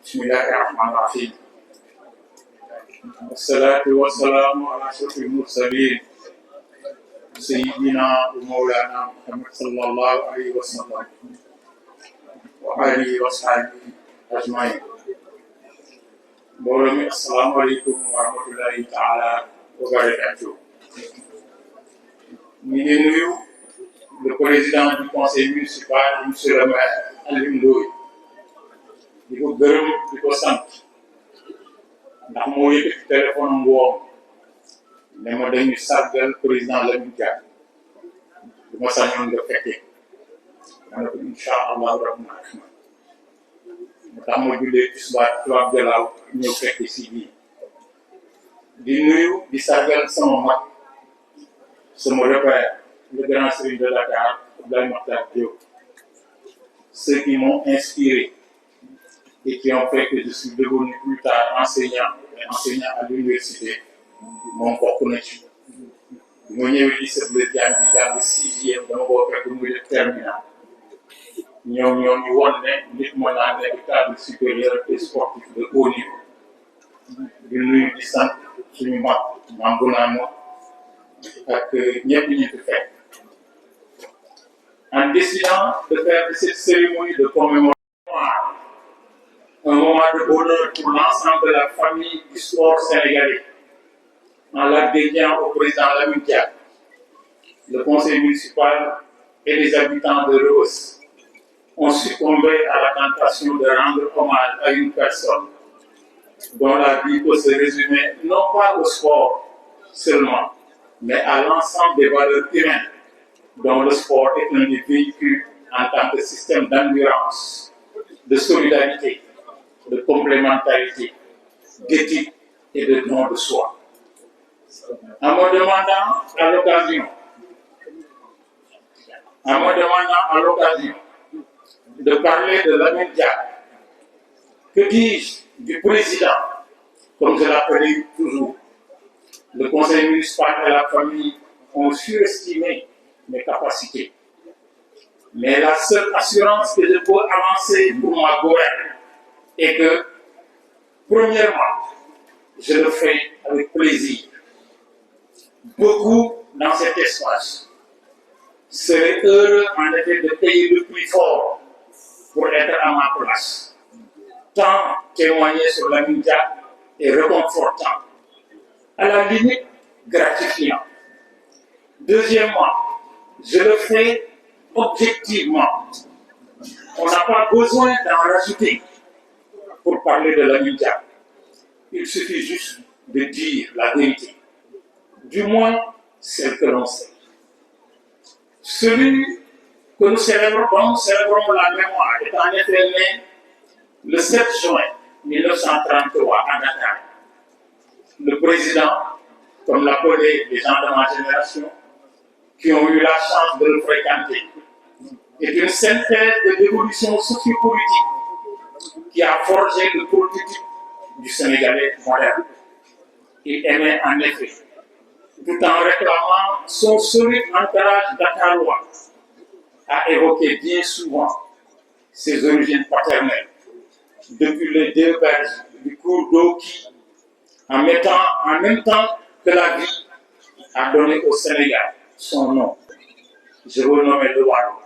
بسم الله الرحمن الرحيم. والصلاة والسلام على أشرف المرسلين سيدنا ومولانا محمد صلى الله عليه وسلم وآله وصحبه أجمعين. السلام عليكم ورحمة الله تعالى وبركاته. Le président du conseil municipal, M. le maire Alioune Ndoye, di ko gërëm di ko sant ndax moo yëkkati téléphone am woom ne ma dañuy sargal président Lamine Diack bu ma sañoon nga fekkee ma ne ko incha allahu rabbi ma tax ma jullee tisbaar tubaab jalaaw ñëw fekke si bii di nuyu di sargal sama mag sama repère le grand serigne de Dakar Abdoulaye Makhtar Diop, ceux qui m'ont inspiré et qui ont fait que je suis devenu plus tard enseignant à l'université moom bokk na ci bi ma ñëwee di sëb la jàng sixième dama ko fekk muy def terminal ñoom ñoo ñu won ne nit mën naa nekk cadre supérieur et sportif de haut niveau di nuyu di sant suñu mag maam bu naan ak ñëpp ñu fi fekk en décidant de faire de cette cérémonie de commémoration un moment de bonheur pour l'ensemble de la famille du sport sénégalais en la dédiant au président Lamine Diack, le conseil municipal et les habitants de Rebeuss ont succombé à la tentation de rendre hommage à une personne dont la vie peut se résumer non pas au sport seulement, mais à l'ensemble des valeurs humaines dont le sport est un des véhicules en tant que système d'endurance, de solidarité, de complémentarité, d'éthique et de don de soi. En me demandant à l'occasion de parler de Lamine Diack, que dis-je du président, comme je l'appelle toujours, le conseil municipal et la famille ont surestimé mes capacités. Mais la seule assurance que je peux avancer pour ma gouverne est que, premièrement, je le fais avec plaisir. Beaucoup dans cet espace seraient heureux en effet de payer le prix fort pour être à ma place. Tant témoigner sur Lamine Diack est réconfortant, à la limite gratifiant. Deuxièmement, je le fais objectivement. On n'a pas besoin d'en rajouter pour parler de Lamine Diack. Il suffit juste de dire la vérité, du moins celle que l'on sait. Celui que nous célébrons la mémoire est en effet né le 7 juin 1933 à Dakar. Le président, comme l'appelaient les gens de ma génération, qui ont eu la chance de le fréquenter, est une synthèse de l'évolution sociopolitique qui a forgé le prototype du Sénégalais moderne. Il aimait en effet, tout en réclamant son solide ancrage dakarois, à évoquer bien souvent ses origines paternelles, depuis les deux berges du cours d'eau qui, en même temps que la vie, a donné au Sénégal son nom. Je veux nommer le Waalo,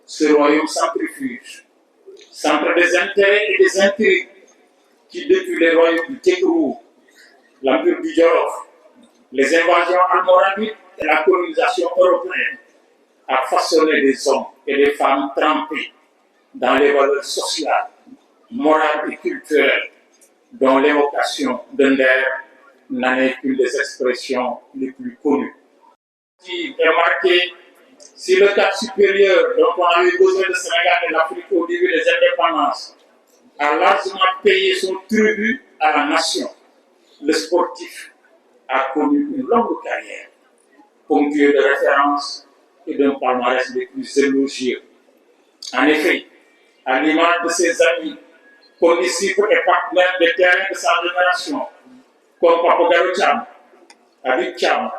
ce royaume centrifuge, centre des intérêts et des intrigues qui, depuis les royaumes du Tekuru, l'empire du Jolof, les invasions almoravides et la colonisation européenne, a façonné des hommes et des femmes trempés dans les valeurs sociales, morales et culturelles, dont l'évocation de Nder n'en est qu'une des expressions les plus connues. Qui est marqué si le cap supérieur dont on avait besoin le Sénégal et l'Afrique au début des indépendances a largement payé son tribut à la nation. Le sportif a connu une longue carrière, ponctuée de références et d'un palmarès les plus élogieux. En effet, à l'image de ses amis, condisciples et partenaires des terrains de sa génération, comme Papa Gallo Thiam, Habib Thiam,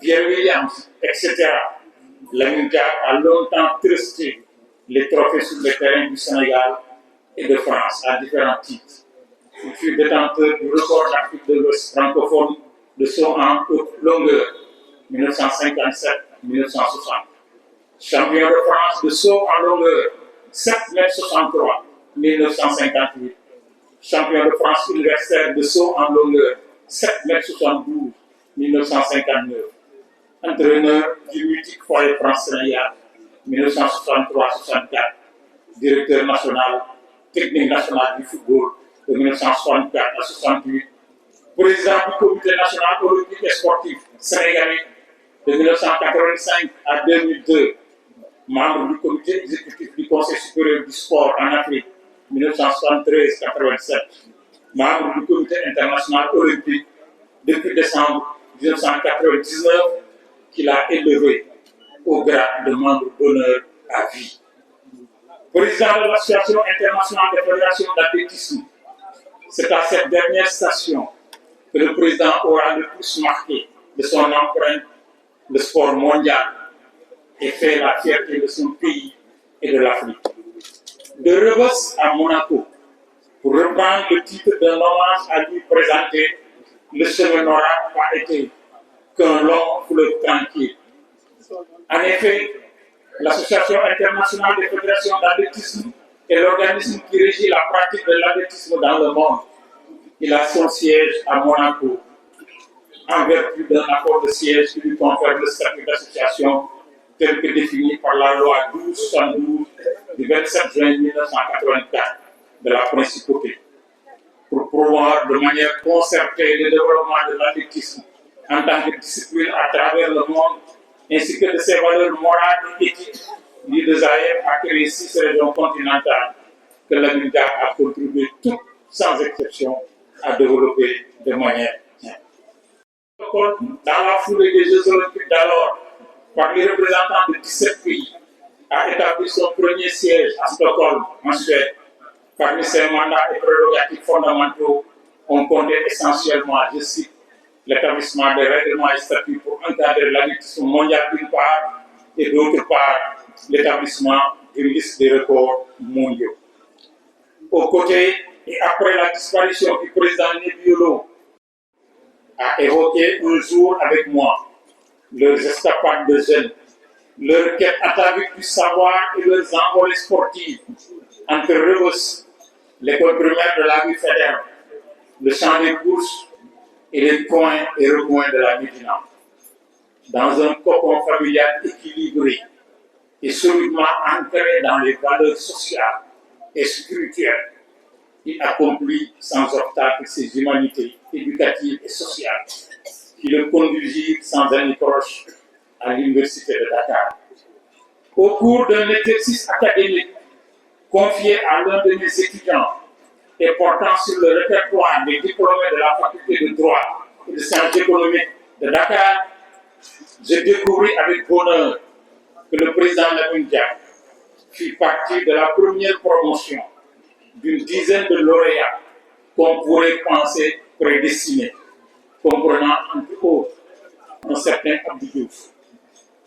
Pierre Williams, etc., Lamine Diack a longtemps trusté les trophées sur les terrains du Sénégal et de France à différents titres. Il fut détenteur du record d'Afrique de l'Ouest francophone de saut en haute longueur 1957-1960. Champion de France de saut en longueur 7,63 m 1958. Champion de France universitaire de saut en longueur 7,72 m 1959. Entraîneur du mythique foyer France Sénégal 1963-64. Directeur national, technique nationale du football de 1964 à 68. Président du comité national olympique et sportif sénégalais de 1985 à 2002. Membre du comité exécutif du Conseil supérieur du sport en Afrique 1973-87. Membre du comité international olympique depuis décembre 1999 qu'il a élevé au grade de membre d'honneur à vie. Président de l'Association internationale des fédérations d'athlétisme, c'est à cette dernière station que le président aura le plus marqué de son empreinte le sport mondial et fait la fierté de son pays et de l'Afrique. De Rebeuss à Monaco, pour reprendre le titre d'un hommage à lui présenté, le chemin n'aura pas été qu'un long fleuve tranquille. En effet, l'Association internationale des fédérations d'athlétisme est l'organisme qui régit la pratique de l'athlétisme dans le monde. Il a son siège à Monaco, en vertu d'un accord de siège qui lui confère le statut d'association tel que défini par la loi 1272 du 27 juin 1984 de la Principauté, pour promouvoir de manière concertée le développement de l'athlétisme en tant que discipline à travers le monde, ainsi que de ses valeurs morales et éthiques. L'IDESAF a créé 6 régions continentales que l'AMIDA a contribué toutes, sans exception, à développer de manière simple. Dans la foulée des Jeux olympiques d'alors, par les représentants de 17 pays, a établi son premier siège à Stockholm, en Suède. Parmi ses mandats et prérogatives fondamentaux, on comptait essentiellement, je cite, l'établissement des règlements et statuts pour encadrer l'athlétisme mondial d'une part, et d'autre part, l'établissement d'une liste des records mondiaux. Aux côtés et après la disparition du président Nebbiolo, a évoqué un jour avec moi leurs escapades de jeunes, leur quête atavique du savoir et leurs envolées sportives entre Rebeuss, l'école primaire de la rue Fédère, le champ des courses et les coins et recoins de la Médina. Dans un cocon familial équilibré et solidement ancré dans les valeurs sociales et spirituelles, il accomplit sans obstacle ses humanités éducatives et sociales qui le conduisirent sans anicroche à l'université de Dakar. Au cours d'un exercice académique confié à l'un de mes étudiants et portant sur le répertoire des diplômés de la faculté de droit et de sciences économiques de Dakar, j'ai découvert avec bonheur que le président Lamine Diack fit partie de la première promotion d'une dizaine de lauréats qu'on pourrait penser prédestinés, comprenant entre autres un certain Abdou Diouf,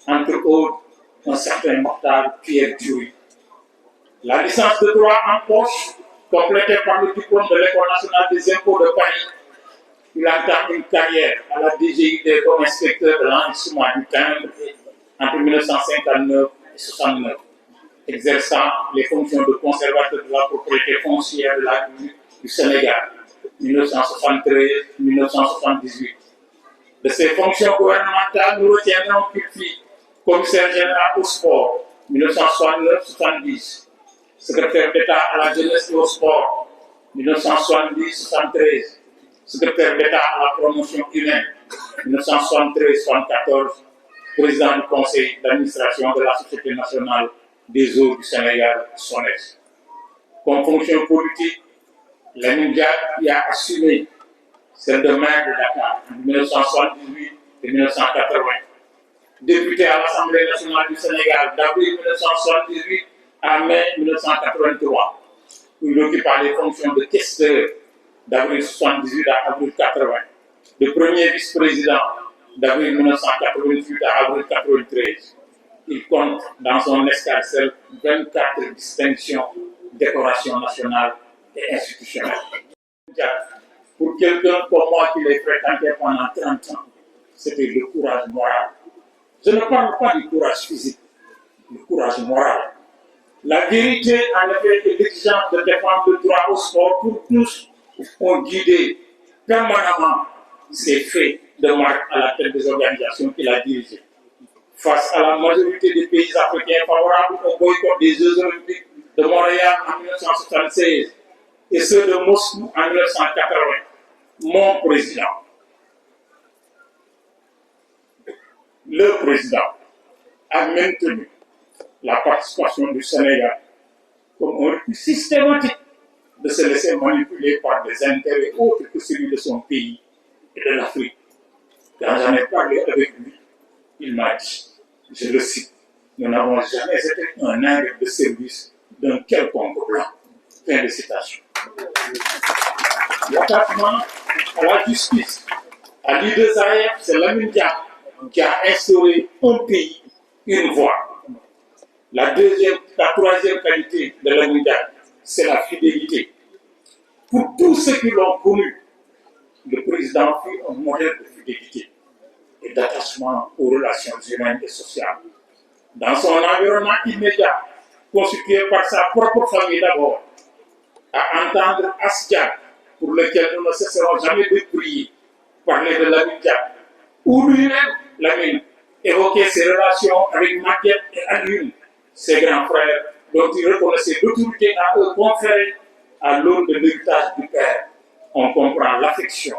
entre autres un certain Mokhtar Pierre Dioui. La licence de droit en poche, complétée par le diplôme de l'École nationale des impôts de Paris, il entame une carrière à la DGID comme inspecteur de l'enregistrement du timbre entre 1959 et 1969, exerçant les fonctions de conservateur de la propriété foncière de la ville du Sénégal, 1973-1978. De ses fonctions gouvernementales, nous retiendrons qu'il fit commissaire général au sport, 1969-70, secrétaire d'État à la jeunesse et au sport, 1970-73, secrétaire d'État à la promotion humaine, 1973-74, président du conseil d'administration de la Société nationale des eaux du Sénégal, SONES. Comme fonction politique, Lamine Diack y a assumé celle de maire de Dakar en 1978 et 1980. Député à l'Assemblée nationale du Sénégal d'avril 1978 à mai 1983, où il occupa les fonctions de questeur d'avril 1978 à avril 1980, de premier vice-président d'avril 1988 à avril 1993. Il compte dans son escarcelle 24 distinctions, décorations nationales et institutionnelles. Pour quelqu'un comme moi qui l'ai fréquenté pendant 30 ans, c'était le courage moral. Je ne parle pas du courage physique, le courage moral. La vérité, en effet, et l'exigence de défendre le droit au sport pour tous ont guidé permanemment ces faits de marque à la tête des organisations qu'il a dirigées. Face à la majorité des pays africains favorables au boycott des Jeux olympiques de Montréal en 1976 et ceux de Moscou en 1980, mon président, le président, a maintenu la participation du Sénégal comme un refus systématique de se laisser manipuler par des intérêts autres que celui de son pays et de l'Afrique. Quand j'en ai parlé avec lui, il m'a dit, je le cite, nous n'avons jamais été un ingénieur de service d'un quelconque blanc. Fin de citation. L'attachement à la justice, à l'idée Zahir, c'est Lamine Diack qui a instauré un pays, une voie. La troisième qualité de Lamine Diack, c'est la fidélité. Pour tous ceux qui l'ont connu, le président fut un modèle de fidélité et d'attachement aux relations humaines et sociales. Dans son environnement immédiat, constitué par sa propre famille d'abord, à entendre Asdiack, pour lequel nous ne cesserons jamais de prier, parler de Lamine Diack, ou lui-même, Lamine, évoquer ses relations avec Maguette et Alioune, ses grands frères, dont il reconnaissait l'autorité à eux conférée à l'aune de l'héritage du père. On comprend l'affection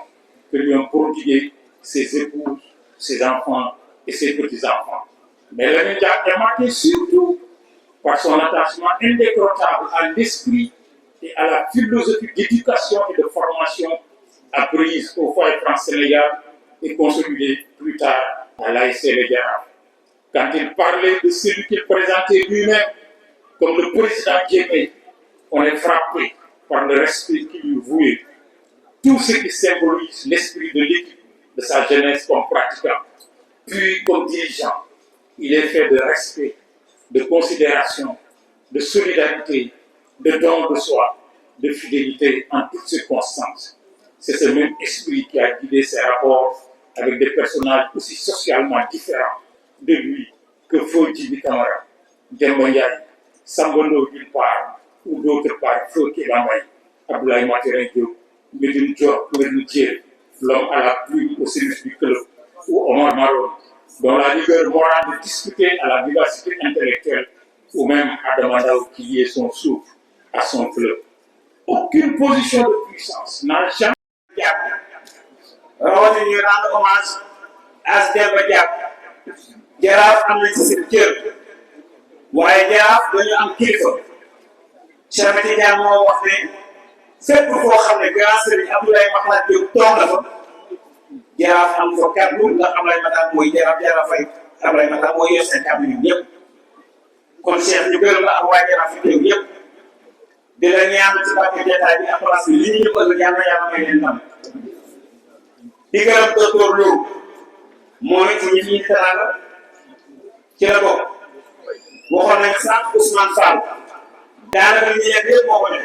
que lui ont prodigué ses épouses, ses enfants et ses petits-enfants. Mais Lamine Diack est marqué surtout par son attachement indécrottable à l'esprit et à la philosophie d'éducation et de formation apprise au Foyer France-Sénégal et consolidée plus tard à l'ASC Les Jaraaf. Quand il parlait de celui qu'il présentait lui-même comme le président Diémé, on est frappé par le respect qu'il lui vouait. Tout ce qui symbolise l'esprit de l'équipe de sa jeunesse comme pratiquant, puis comme dirigeant, il est fait de respect, de considération, de solidarité, de don de soi, de fidélité en toutes circonstances. C'est ce même esprit qui a guidé ses rapports avec des personnages aussi socialement différents de lui que Feu Djibi Camara, Demba Ndiaye, Samba Ndo d'une part, ou d'autre part Feu Kéba Mbaye, Abdoulaye Matirin Diop, Médine Diop, Médine Dièye, l'homme à la pluie au service du club, ou Omar Maron, dont la rigueur morale de discuter à la vivacité intellectuelle, ou même Adama Ndao qui liait son souffle à son club. Aucune position de puissance n'a jamais rawatina ñu rendre hommage à Demba Diack. Jaraaf am nañ ci seen cër waaye Jaraaf dañu am kilifa. Cheikh Tidiane moo wax ne fépp koo xam ne grand sëriñ Abdoulaye Makhtar Diop toog na fa Jaraaf am fa kàddu nga Abdoulaye Makhtar mooy Jaraaf fay Abdoulaye Makhtar mooy yor seen kàddu ñun ñëpp. kon Cheikh ñu gërëm la ak waa Jaraaf fi teew yëpp di la ñaan ci barke jotaay bi ak place bi li ñu bëgg yàlla yàlla may leen ndam. di gërëm docteur Lo moom it ñu ñuy teraanga ci la bokk waxoon nañ sànq Ousmane Fall daanaka ñu nekk yëpp moo ko def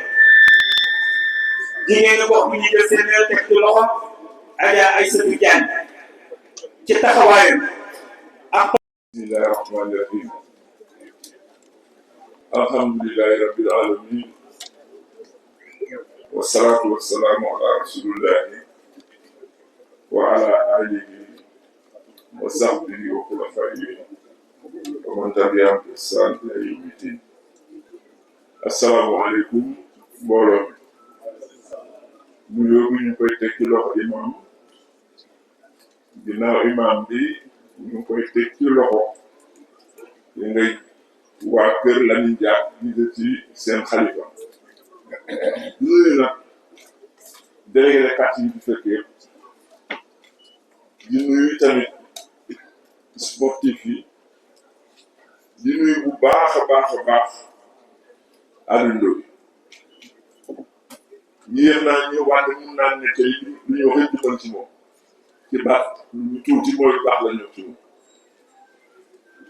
jigéen ñi bokk ñu jël seen réew teg ci loxo Adja Aïssatou Diagne ci taxawaayam ak. bismillahi rahmani rahim alhamdulillahi rabbil alamin wassalatu wassalamu ala rasulillahi wa ala alihi wa sahbihi wa khulafaihi wa man tabi'ahum bi ihsan ila yawmi din. Assalaamu aleykum mbooloo mi nuyoo bi ñu koy teg ci loxo imam ginnaaw imam bi ñu koy teg ci loxo yi ngay waa kër Lamine Diack di ci seen xalifa nuyu nag délégué de quartier yi di fekk yëpp di nuyu tamit sportif yi di nuyu bu baax a baax Alioune Ndoye yéex naa ñëw wante mun naa ne tey lu ñu wax jubal ci moom ci baax lu tuuti mooy lu baax la ñëw ci moom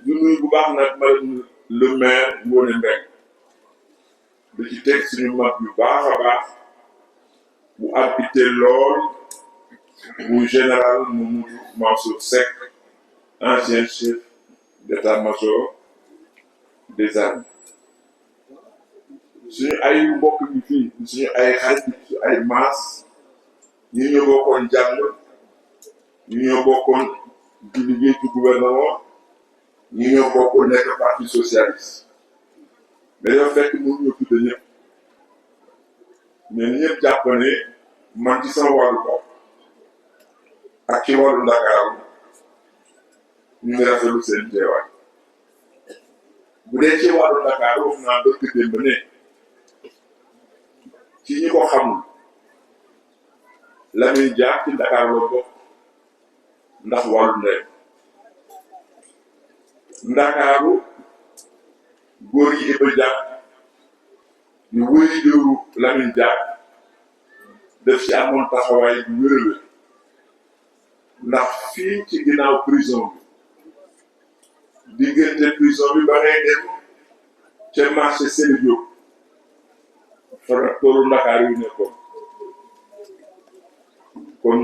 di nuyu bu baax nag madame le maire Ngoné Mbengue da ci teg suñu mag yu baax a baax bu habité lool bu général Mamadou Mansour Seck ancien chef d'état-major des armées suñu ay mbokk yi fii suñu ay xarit suñu ay maas ñi ñoo bokkoon jàng ñi ñoo bokkoon di liggéey ci gouvernement ñi ñoo bokkoon nekk parti socialiste mais dafa fekk mënu ñu tudde ñëpp mais ñëpp jàpp ne man ci sama wàllu bopp ak ci wàllu Ndakaaru ñu ngi rafetlu seen teewaay bu dee ci wàllu Ndakaaru wax naa bëgg démb ne ci ñi ko xamul Lamine Diack ci Dakar la bokk ndax wàllu ndey Ndakaaru góor yi Iba Diack ñu wëri jëru Lamine Diack def ci amoon taxawaay bu wér-wér ndax fii ci ginnaaw prison bi diggante prison bi ba ngay dem ca marché Sene Diop fa toolu Ndakaar yu nekkoon kon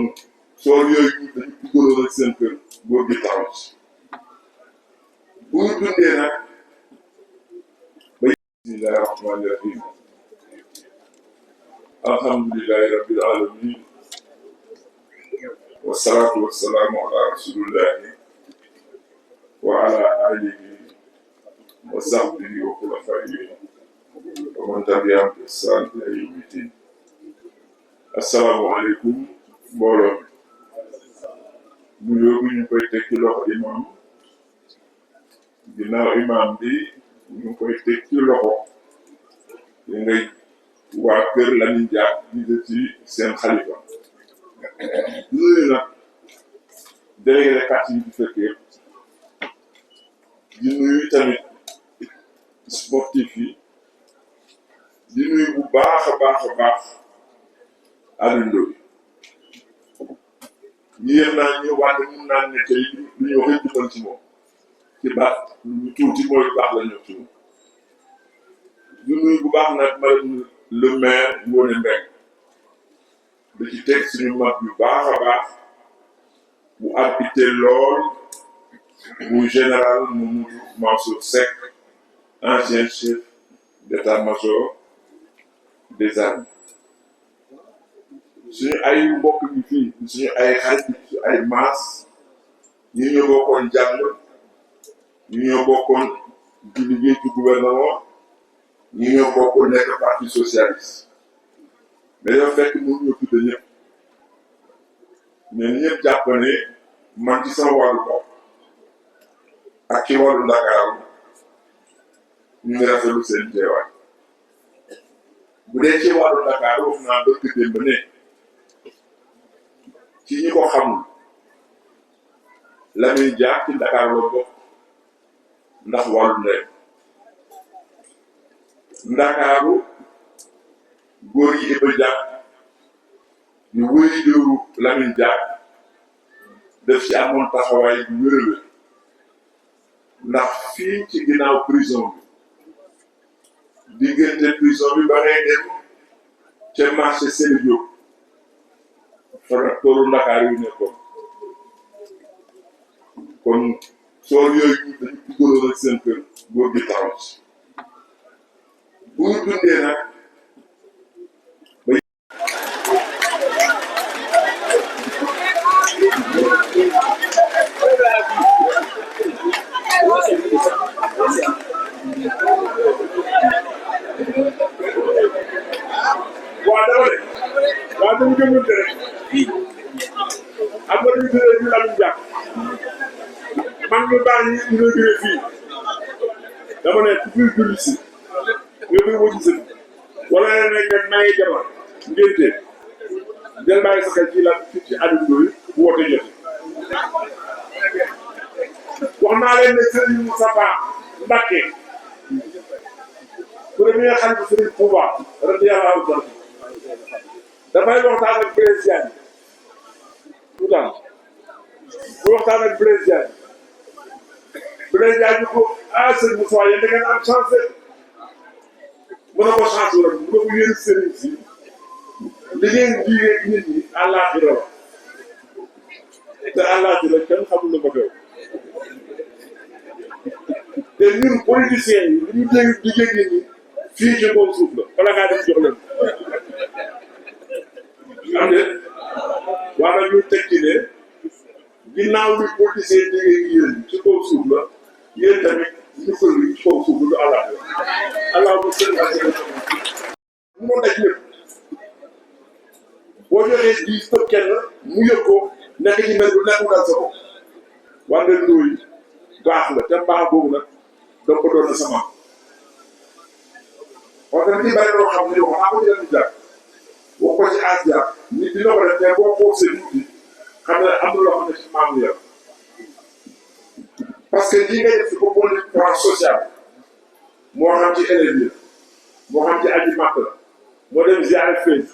sool yooyu dañu dugaloon ak seen kër góor gi taxaw ci bu ñu dundee nag ba bismillahi rahmani rahim alhamdulillahi rabbil alamin wasalaatu wasalaamu ala rasulillahi wa ala alihi wa sahbihi wa xulafaihi wa man tabi'ahum bi ihsan ila yawmi din assalaamu aleykum mbooloo mi bu yóbbu ñu koy teg ci loxo imam ginnaaw imam bi ñu koy teg ci loxo yi ngay waa kër Lamine Diack di ci seen xalifa nuyu nag délégué de quartier yi di fekkee di nuyu tamit sportif yi di nuyu bu baax a baax a baax Aliou Ndoye yéen naa ñu wànde mun naa ne tey lu ñu waxee jubal ci moom ci baax lu tuuti mooy lu baax la ñëw ci moom di nuyu bu baax nag madame le maire Ngoné Mbengue da ci teg suñu mag yu baax a baax bu habité lool bu général Mamadou Mansour Seck ancien chef d'état-major des armées suñu ay mbokk yi fii suñu ay xarit suñu ay maas ñi ñoo bokkoon jàng ñi ñoo bokkoon di liggéey ci gouvernement ñi ñoo bokkoon nekk parti socialiste mais dafa fekk mënu ñoo tudde ñëpp mais ñëpp jàpp ne man ci sama wàllu bopp ak ci wàllu Ndakaaru ñu ngi rafetlu seen teewaay bu dee ci wàllu Ndakaaru wax naa bëgg démb ne ci ñi ko xamul Lamine Diack ci Dakar la bokk ndax wàllu ndey Ndakaaru góor yi Iba Diack ñu wëri jëru Lamine Diack def ci amoon taxawaay bu wér-wér ndax fii ci ginnaaw prison bi diggante prison bi ba ngay dem ca marché Sene Diop fa toolu Ndakaar yu nekkoon kon sool yooyu dañu dugaloon ak seen kër góor gi taxaw ci bu ñu dundee nag ba waaw dañu gëmante rek am nga ñu jëlee ñu Lamine Diack man ñu baax ñi inauguré fii dama ne ku fi julli si nga fi wëcc si wala ne nga maye jabar ngénte jël bàyyi sa xel ci la ci Aliou Ndoye bu woote jot wax naa leen ne Serigne Moustapha Mbacké premier xalifa Serigne Touba radiyallahu anhu dafay waxtaan ak président bi bu waxtaan ak président bi ko ah sëñ Moussa yéen da ngeen am chance mën na ko chance wala mën na ko yéen sëriñ si li ngeen jiwee nit ñi àllaaxira la te àllaaxira kenn xamul lu ma xew te ñun politiciens yi li ñu dégg di dégg nit ñi fii ci kaw suuf la bala ngaa dem jox leen am de waa nag ñu teg ci ne ginnaaw bi politicien liggéey ak yéen ci kaw suuf la yéen tamit ñu ko li ci kaw suuf lu allah bu seen mu moo daj lépp boo joxee di tëb kenn mu yëg ko nekk ci mel bu nekk dal sa bopp wante Ndoye baax la te baax boobu nag da ko doon na sama wax dëgg ci bari loo xam ne wax naa ko ci Lamine Diack wax ko ci As Diack nit dina ko def mais boo forcé tuuti xam ne am na loo xam ne ci maam la parce que lii ngay def ci boppam la plan social moo xam ci élèves yi moo xam ci aji màkk la moo dem ziare fees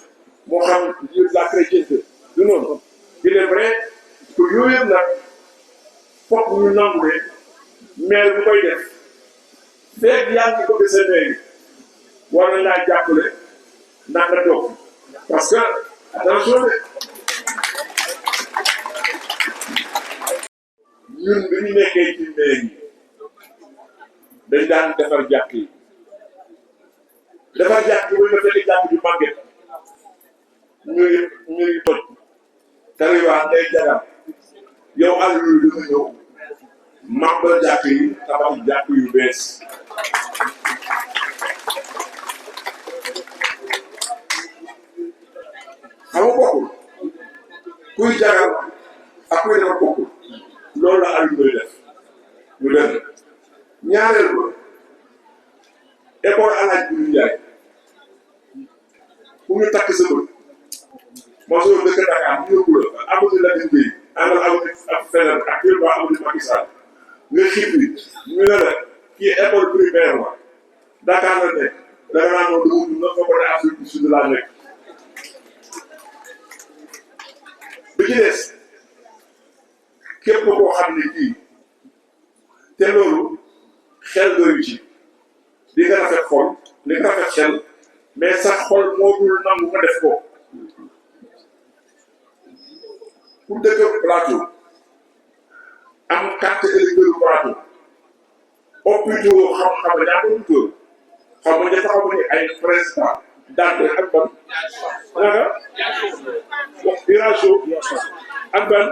moo xam lieu de la chrétienté du noonu il est vrai que yooyu yëpp nag foog ñu nangu ne maire bu koy def feeg yaa ngi bëgg sa maire war nañ laa jàppale ndax nga toog parce que attention de ñun bi ñu nekkee ci maire yi dañ daan defar jàkk yi defar jàkk yi ba nga fekk jàkk ju màgget ñuy toj tariwaa ngay jagal yow àll yooyu dafa ñëw màbbal jàkk yi tabax jàkk yu bees xam nga bokkul kuy jagal ak kuy defar bokkul loolu la àll yooyu def ñu dem ñaareel ba école alaaj bi ñu jaay pour ñu takk sa bët moo soo dëkk Dakar ñu yóbbu la amuñu la leen béy àndal amuñu ak feneen actuellement amuñu Macky Sall nga xiif bi ñu ne la kii école primaire la Dakar la nekk da nga naan noonu dugub na fa ko ne Afrique du Sud laa nekk bi ci des képp koo xam ne kii te loolu xel doyu ci li nga rafet xol li nga rafet xel mais sax xol moo dul nangu nga def ko pour dëkk plateau am carte électeur plateau hôpitaux xam-xam ñaata hôpitaux xam nga dafa xam ne ay président daante ak ban naka Iracho ak ban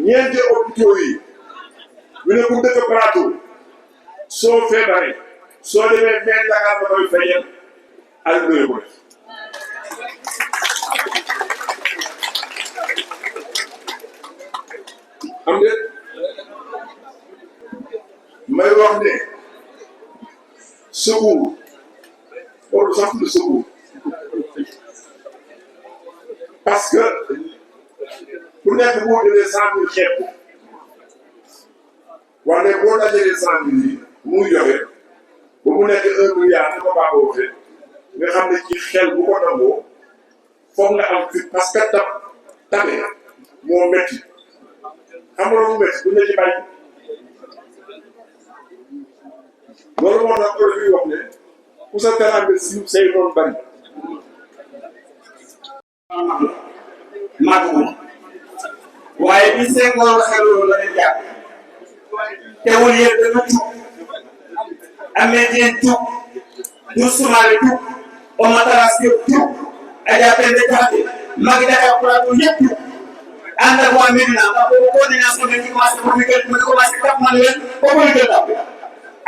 ñeenti hôpitaux yi ñu ne pour dëkk plateau soo feebaree soo demee maire Dakar ba koy fayal Aliou Ndoye ko def xam nga may wax ne secours wala sax le secours parce que ku nekk boo jëlee 100 000 xeeb ko wala boo dajalee 100 000 yi muy joxe ba mu nekk 1 milliard ni ko baax a waxee nga xam ne ci xel bu ko nangoo foog nga am fit parce que tabe moo métti xam nga lu métti du ne ci bàyyi loolu moo tax olof yi wax ne ku sa teraanga siiw say noonu bari màggul waaye bi Senghor waxee loolu la leen jàpp teewul yëpp dana jug amee jeen jug Doudou Soumaré jug Oumar Taras Diop jug Adja Pende Diakhaté Magui Dakar Plateau ñëpp jug ànd ak waa Médina ndax boobu coordination bi ñu commencé pour ñu commencé Cap Manuel boobu ñu jël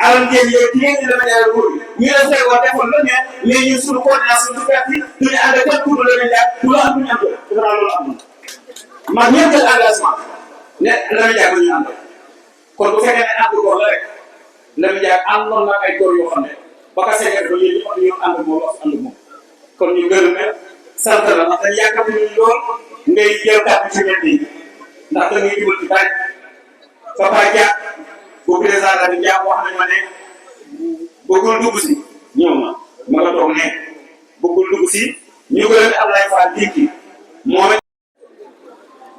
alam jéem yow jigéen ñi dama ñaari góor ñu ne Senghor defoon la ne mais ñun suñu coordination du parti duñu ànd ak kenn pour la leen jaar du la am duñu am doole dafa naa loolu am man ñëpp jël engagement ne Lamine Diack ñu ànd kon bu fekkee ne ànd góor la rek Lamine Diack àndoon nag ay góor yoo xam ne ba ka Senghor ba yéen ñëpp ñu ànd moom wax ànd moom kon ñu gërëm ne sant la ndax dañ yàkkamti ñu lool ngay jël kàddu ci mel nii ndax da ngay jubal ci bari Papa Diack bu président la di Diack wax nañ ma ne bëggul dugg si ñëw na ma nga toog ne bëggul dugg si ñu gërëm ne Ablaye Fall Dinki moom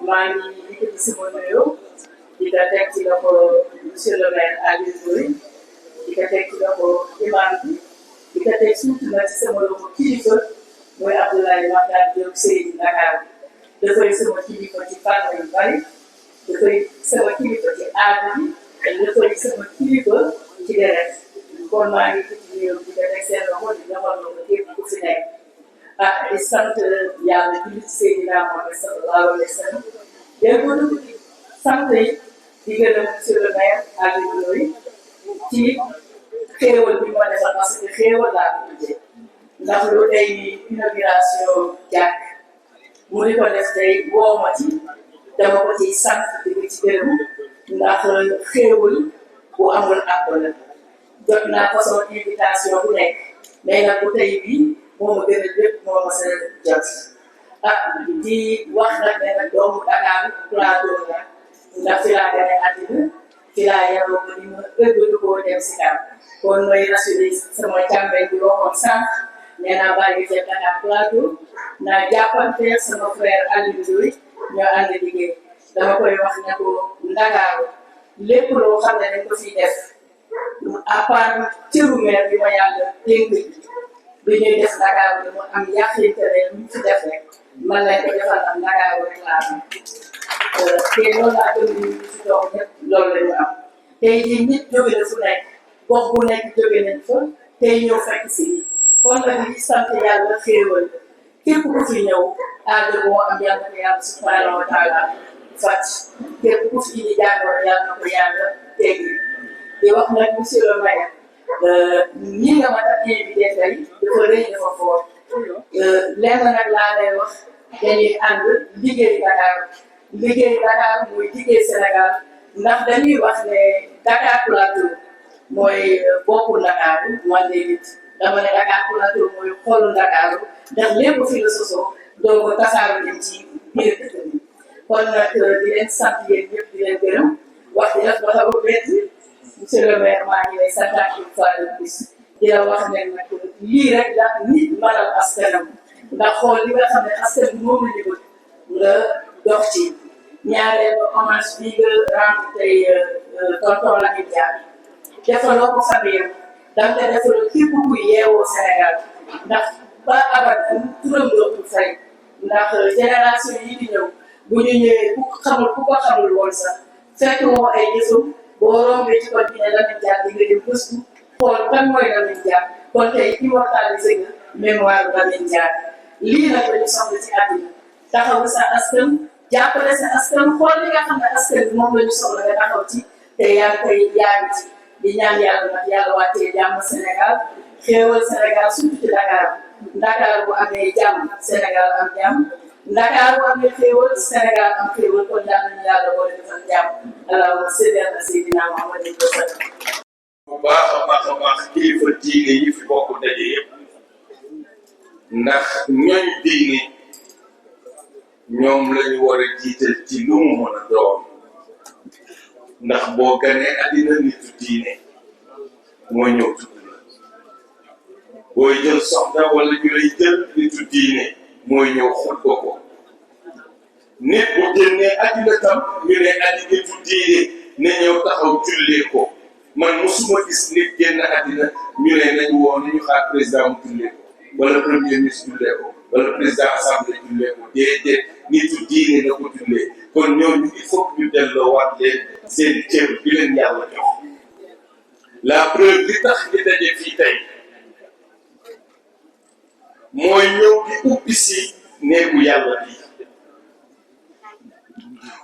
maa ngi yëkkati sama nuyoo di ko teg ci loxo monsieur le maire Aliou Ndoye di ko teg ci loxo imam bi di ko teg surtout nag ci sama loxo kilifa mooy Abdoulaye Makhtar Diop Serigne Dakar dafay sama kilifa ci fànn yu bari dafay sama kilifa ci aada bi dafay sama kilifa ci deret kon maa ngi yëkkati nuyoo di ko teg seen loxo di defal loxo képp ku fi nekk ah di sant yàlla julli ci Seydina Muhammad sallallahu alayhi wa sallam dégg nga sant yi di gërëm monsieur le maire Aliou Ndoye ci xéewal bi ma defal parce que xéewal laa ko tuddee ndax lu tey inauguration jàkk mu di ko def tey woo ma ci dama ko ciy sant di ko ci gërëm ndax xéewal bu amul àpp la jot naa façon invitation bu nekk mais nag bu tey bii moo ma gën a lépp moo ma sa jot di wax nag ne nag doomu Dakar plateau la ndax fi laa gane àddina fi laa yaroo ba ni ma ëggatu koo dem si kaw kon mooy rassuré sama càmmeñ bi waxoon sànq nee naa bàyyi jël Dakar plateau naa jàppante sama frère Aliou Ndoye ñoo ànd liggéey dama koy wax ne ko Ndakaaru lépp loo xam ne dañ ko fiy def à part cëru maire bi ma yàlla dénk bi ñuy def Ndakaaru bi mu am yàqinte ne lu fi def rek man lañ ko defal am Ndakaaru rek laa am te loolu laa gën ñu si dox ñëpp loolu la ñu am tey jii nit jóge na fu nekk gox bu nekk jóge nañ fa tey ñëw fekk si lii kon nag li sant yàlla xéewal képp ku fi ñëw aajo boo am yàlla ko yàlla subhanahu wa taala fàcc képp ku fi indi jàngoro yàlla na ko yàlla teggi di wax nag monsieur le maire ñi nga ma tax invité tey dafa rëy dafa foor lenn nag laa lay wax dañuy ànd liggéey Dakar mooy liggéey Sénégal ndax dañuy wax ne Dakar Plateau mooy boppu Dakar man de nit dama ne Dakar Plateau mooy xolu Dakar ndax lépp fi la sosoo doo ko tasaaru dem ci biir dëkk bi kon nag di leen sant yéen ñëpp di leen gërëm wax di def ba xaw a métti monsieur le maire maa ngi lay sant une fois de plus di la wax ne nag lii rek la nit mënal askanam ndax xool li nga xam ne askan bi moom la ñu bëgg nga dox ci ñaareel ba hommage bii nga rendre tey tonton Lamine Diack defaloo ko famille danga ko defaloo képp ku yeewoo Sénégal ndax ba abat turam dootul fay ndax génération yi di ñëw bu ñu ñëwee ku ko xamul woon sax fekk woo ay jëfam boo rombee ci kon bi ne Lamine Diack di nga dem gëstu xool kan mooy Lamine Diack kon tey immortalisé nga mémoire Lamine Diack lii nag la ñu soxla ci àddina taxawu sa askan jàppale sa askan xool li nga xam ne askan bi moom la ñu soxla nga taxaw ci te yaa ngi koy yaa ngi ci di ñaan yàlla nag yàlla wàccee jàmm Sénégal xéewal Sénégal surtout ci Dakar bu amee jàmm Sénégal am jàmm Dakar bu amee xéewal Sénégal am xéewal kon yàlla nañu yàlla boole defal jàmm allahumma salli ala sayyidina Muhammadin wa sallam bu baax a baax kilifa diine yi fi bokk daje yëpp ndax ñooñ diine ñoom lañu war a jiital ci lu mu mën a doon ndax boo ganee àddina nitu diine moo ñëw tudd la booy jël soxna wala ñu lay jël nitu diine mooy ñëw xutba ko nit bu génnee àddina tam ñu ne àddina nitu diine ne ñëw taxaw jullee ko man musuma gis nit génn àddina ñu ne nañu woo nañu xaar président mu jullee ko wala premier ministre jullee ko wala président assemblée jullee ko déedéet nitu diine na ko jullee kon ñooñu il faut que ñu delloo waat leen seen cër bi leen yàlla jox la preuve li tax ñu daje fii tey mooy ñëw di ubbi si néegu yàlla bi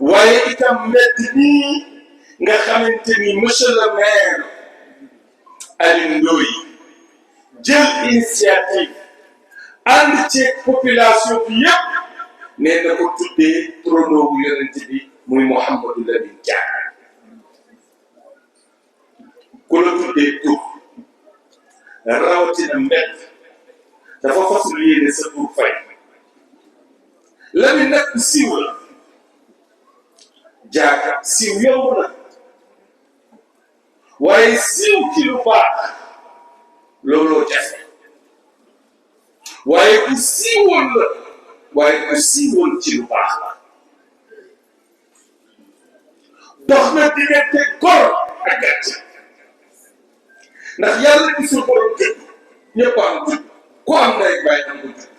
waaye itam mbedd nii nga xamante ni monsieur le maire Aliou Ndoye jël initiative ànd ceeg population bi yëpp nee na ko tuddee turandoo bu yonent bi muy Mouhamadou Lamine Diack ku la tuddee tur rawatina mbedd dafa fasul yéene sa tur fay Lamine nag siiw la Diack siiw yomb na waaye siiw ci lu baax looloo jafe waaye ku siiwoon la waaye ku siiwoon ci lu baax la dox na diggante góor ak gàcce ndax yàlla gisul borom judd ñëpp am judd ku am ndey ak baay am ko judd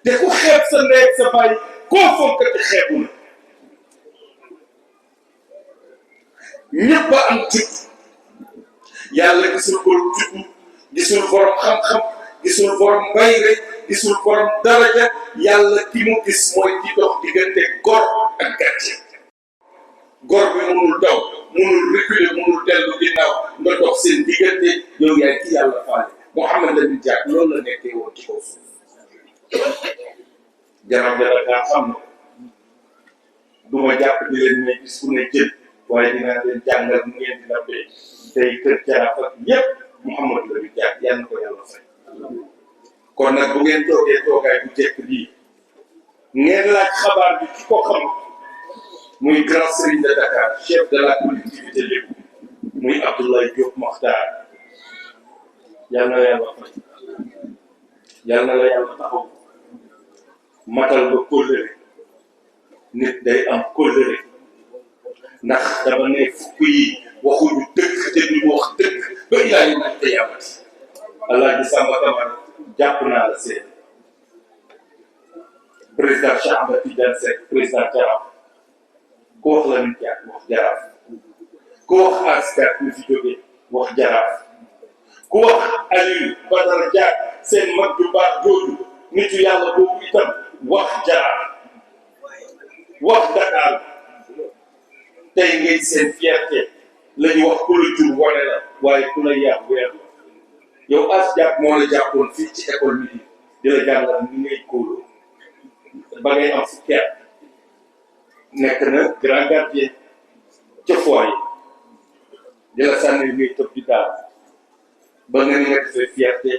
te ku xeeb sa ndey ak sa baay koo fonkati xeebu na ñëpp a am judd yàlla gisul borom judd gisul borom xam-xam gisul borom mbay rek gisul borom daraja yàlla ki mu gis mooy ki dox diggante góor ak gàcce góor bi mënul daw mënul reculer mënul dellu ginnaaw nga dox seen diggante yow yaay ki yàlla faale Mouhamed Lamine Diack loolu la nekkee woon ci kaw suuf jarab dara ngaa xam na du ma jàpp di leen ne gis ku ne jël waaye dinaa leen jàngal mu ngeen di nappee tey kër jaraaf ak yépp Mouhamed Lamine Diack yàlla na ko yàlla fay kon nag bu ngeen toogee toogaay bu jekk bii ngeen laaj xabaar bi ki ko xam muy grand serigne de Dakar chef de la collectivité lépp muy Abdoulaye Diop Makhtar yal na la yàlla fay yal na la yàlla taxaw matal ba kóllëre nit day am kóllëre ndax dama ne fukk yi waxuñu dëgg te duñu wax dëgg ba ilaa yi nag te yàmmati Alaaji Samba Camara jàpp naa la seen président Cheikh Ahmed Tidiane Seck président Jaraaf ku wax la nit yàgg wax Jaraaf ku wax askar ñu fi jóge wax Jaraaf ku wax Aliou Badara Diak seen mag ju baax jooju nitu yàlla boobu itam wax Jaraaf wax Dakar tey ngay seen fierté la ñu wax ku la jur wane la waaye ku la yàq weer la yow as jàpp moo la jàppoon fii ci école bi di la jàngal ni ngay kóoloo ba ngay am fukki at nekk na grand gardien ca foyer di la sànni ngay tëb di daal ba nga ni nga defee fierté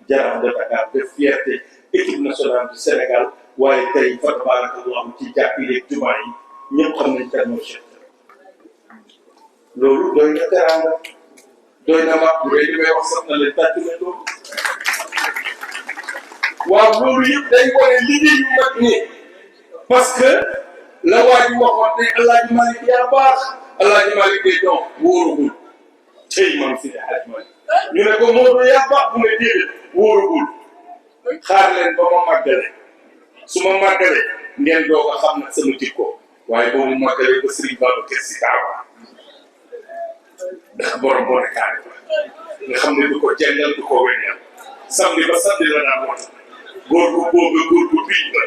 Jaraaf de Dakar de fierté équipe nationale du Sénégal waaye tey fa tabarakallahu ci jàkk yeeg jumaa yi ñëpp xam nañ kan mooy chef loolu doy na teraanga doy na mag bu li may wax sax na leen tàcc na loolu waaw loolu yëpp day wane liggéey yu mag nii parce que la waa ji waxoon ne Alaaji Malick yaa baax Alaaji Malick day doon wóorugul tey man si de Alaaji Malick ñu ne ko Maodo yaa baax bu ne déedéet wóorugul xaar leen ba ma màggale su ma màggalee ngeen doog a xam nag sama jikko waaye boobu màggalee ba Serigne Babacar Sy Taawa ndax borom boo ne kaane nga xam ne du ko jàngal du ko weñal samedi ba samedi la daan woote góor gu boobu góor gu biij la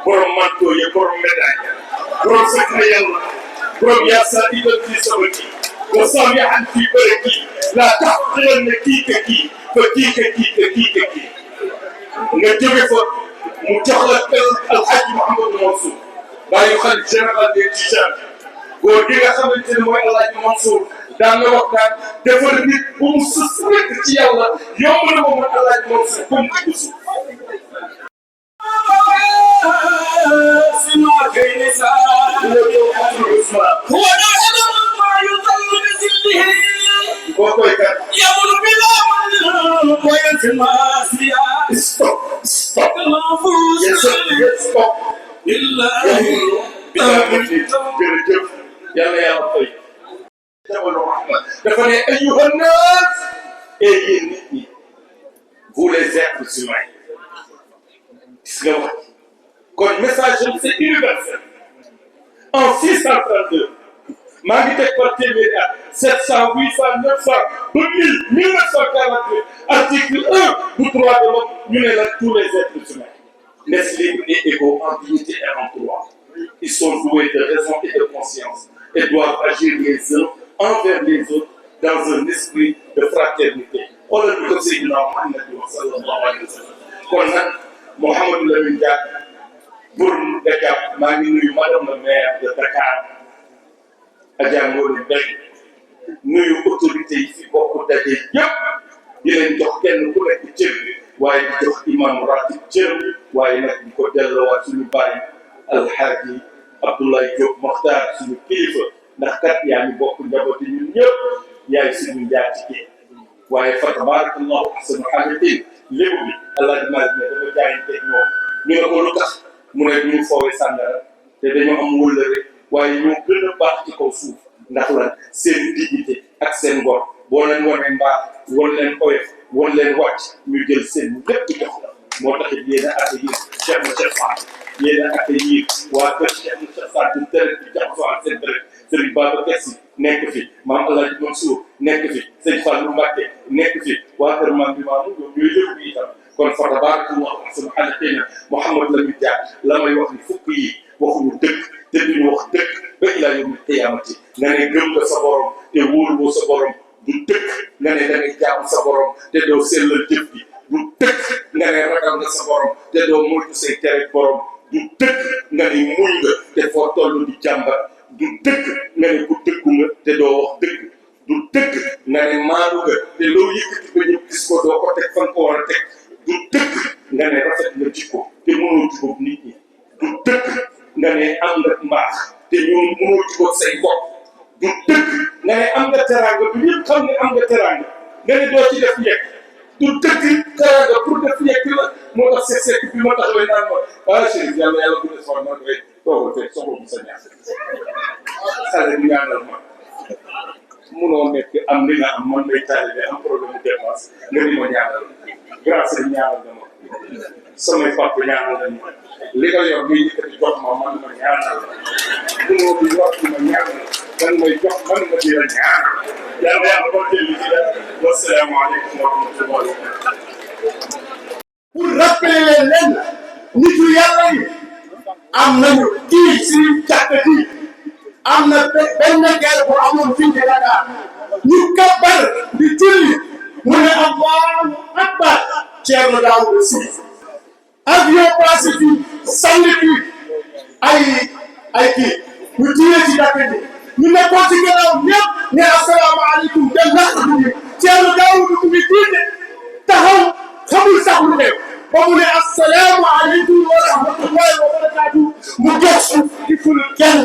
borom manto ya borom médaille borom secret yàlla borom yaa sa idal fii sama kii wa sam yaxan fii bëre kii laa tax xëyal ne kii ka kii fa kii ka kii ka kii ka kii nga jóge fa mu jox la kër Alhaji Mouhamadou Mansour bàyyi xalif général des Tidianes góor gi nga xamante ne mooy Alhaji Mansour daan na wax daan defar nit bu mu sës rek ci yàlla yomb na moom Alhaji Mansour comme ci suuf boo koy kat stop stop yes stop jërëjëf yàlla yàlla fay dafa ne ayyuhan naas et yéen nit ñi vous les êtres humains gis nga wax kon message c'est universel en 632 maa ngi teg par téeméeri at 700 800 900 ba 1000 1948 article 1 du droit de l'homme ñu ne la tous les êtres humains naissent libres et égaux en dignité et en droit. Ils sont doués de raison et de conscience et doivent agir les uns envers les autres dans un esprit de fraternité. xoolal bi ko Seydina Muhammad sallallahu alayhi wa sallam kon nag Mouhamadou Lamine Diack pour Dakar maa ngi nuyu madame la maire de Dakar Adja Ngoné Mbengue nuyu autorités yi fi bokk daje yëpp di leen jox kenn ku nekk cër bi waaye di jox imam ratib cër waaye nag di ko delloowaat suñu bàyyi Alhaaji Abdoulaye Diop Makhtar suñu kilifa ndax kat yaa ngi bokk njabooti ñun ñëpp yaay suñu njaatige waaye fa tabarakallahu ahsanu xaaliqiin lépp bi Alaaji Malick ne dafa jaayanteeg ñoom ñu ne ko lu tax mu ne ñu foowee sàngara te dañoo am wëllëre waaye ñoo gën a baax ci kaw suuf ndax la seen dignité ak seen ngor boo leen wane mbaax won leen oyof won leen wàcc ñu jël seen lépp jox la moo tax it yéen a accueillir Cheikh na Cheikh Fall yéen a accueillir waa kër Cheikh na Cheikh Fall du tere di jaxasoo ak seen dërët Serigne Babacar Sy nekk fi maam El Hadj Mansour nekk fi sëñ Fallou Mbacké nekk fi waa kër maam bi maamu ñoom ñooy lépp itam kon fa tabarakallahu ahsanu xaaliqiin Mouhamadou Lamine Diack la may wax ni fukk yi waxuñu dëgg te duñu wax dëgg ba ilaa yawmil qiyaamati nga ne gëm nga sa borom te wóoluwoo sa borom du dëgg nga ne da ngay jaamu sa borom te doo sellal jëf bi du dëgg nga ne ragal nga sa borom te doo moytu say tere borom du dëgg nga ne muñ nga te foo toll di jàmbat du dëgg nga ne ku dëggu nga te doo wax dëgg du dëgg nga ne maandu nga te loo yëkkati ba ñëpp gis ko doo ko teg fan ko war a teg du dëgg nga ne rafet nga jikko te mënoo jubóog nit ñi du dëgg nga ne am nga mbaax te ñoom mënoo jubóog say bopp du dëgg nga ne am nga teraanga du ñëpp xam ne am nga teraanga nga ne doo ci def njëkk du dëgg teraanga pour def njëkk la moo tax seet bi ma taxawee naan ma ah Chérif yàlla yàlla bu des man rek toogal fekk soxla bu sa ñaar xale bi ñaanal ma munoo nekk am li nga am man may taalibe am problème mu dépense nga ni ma ñaanal grâce ñaanal na ma samay papa ñaanal nañ ma li nga yor ngay yëkkati jox ma man ma ñaanal munoo bi wax ma ñaanal dan may jox man ma di la ñaanal yàlla yàlla ko jël li ci def wasalaamaaleykum wa rahmatullahi wa barakatuh pour rappeler leen leen nitu yàlla yi am nañu kii si jàkk ji am na benn guerre bu amoon fii ci Dakar ñu kabbar di julli mu ne Allahu akbar Thierno Daouda Sy avion passé fii sànni fii ay kii ñu tiire ci jàkk ji ñu nekkoon ci gannaaw ñëpp ne asalaamaaleykum dem nax bi Thierno Daouda ku ngi tiite taxaw xamul sax lu ne ba mu ne asalaamaaleykum wa rahmatullahi wa barakaatu mu jox suuf di ful kenn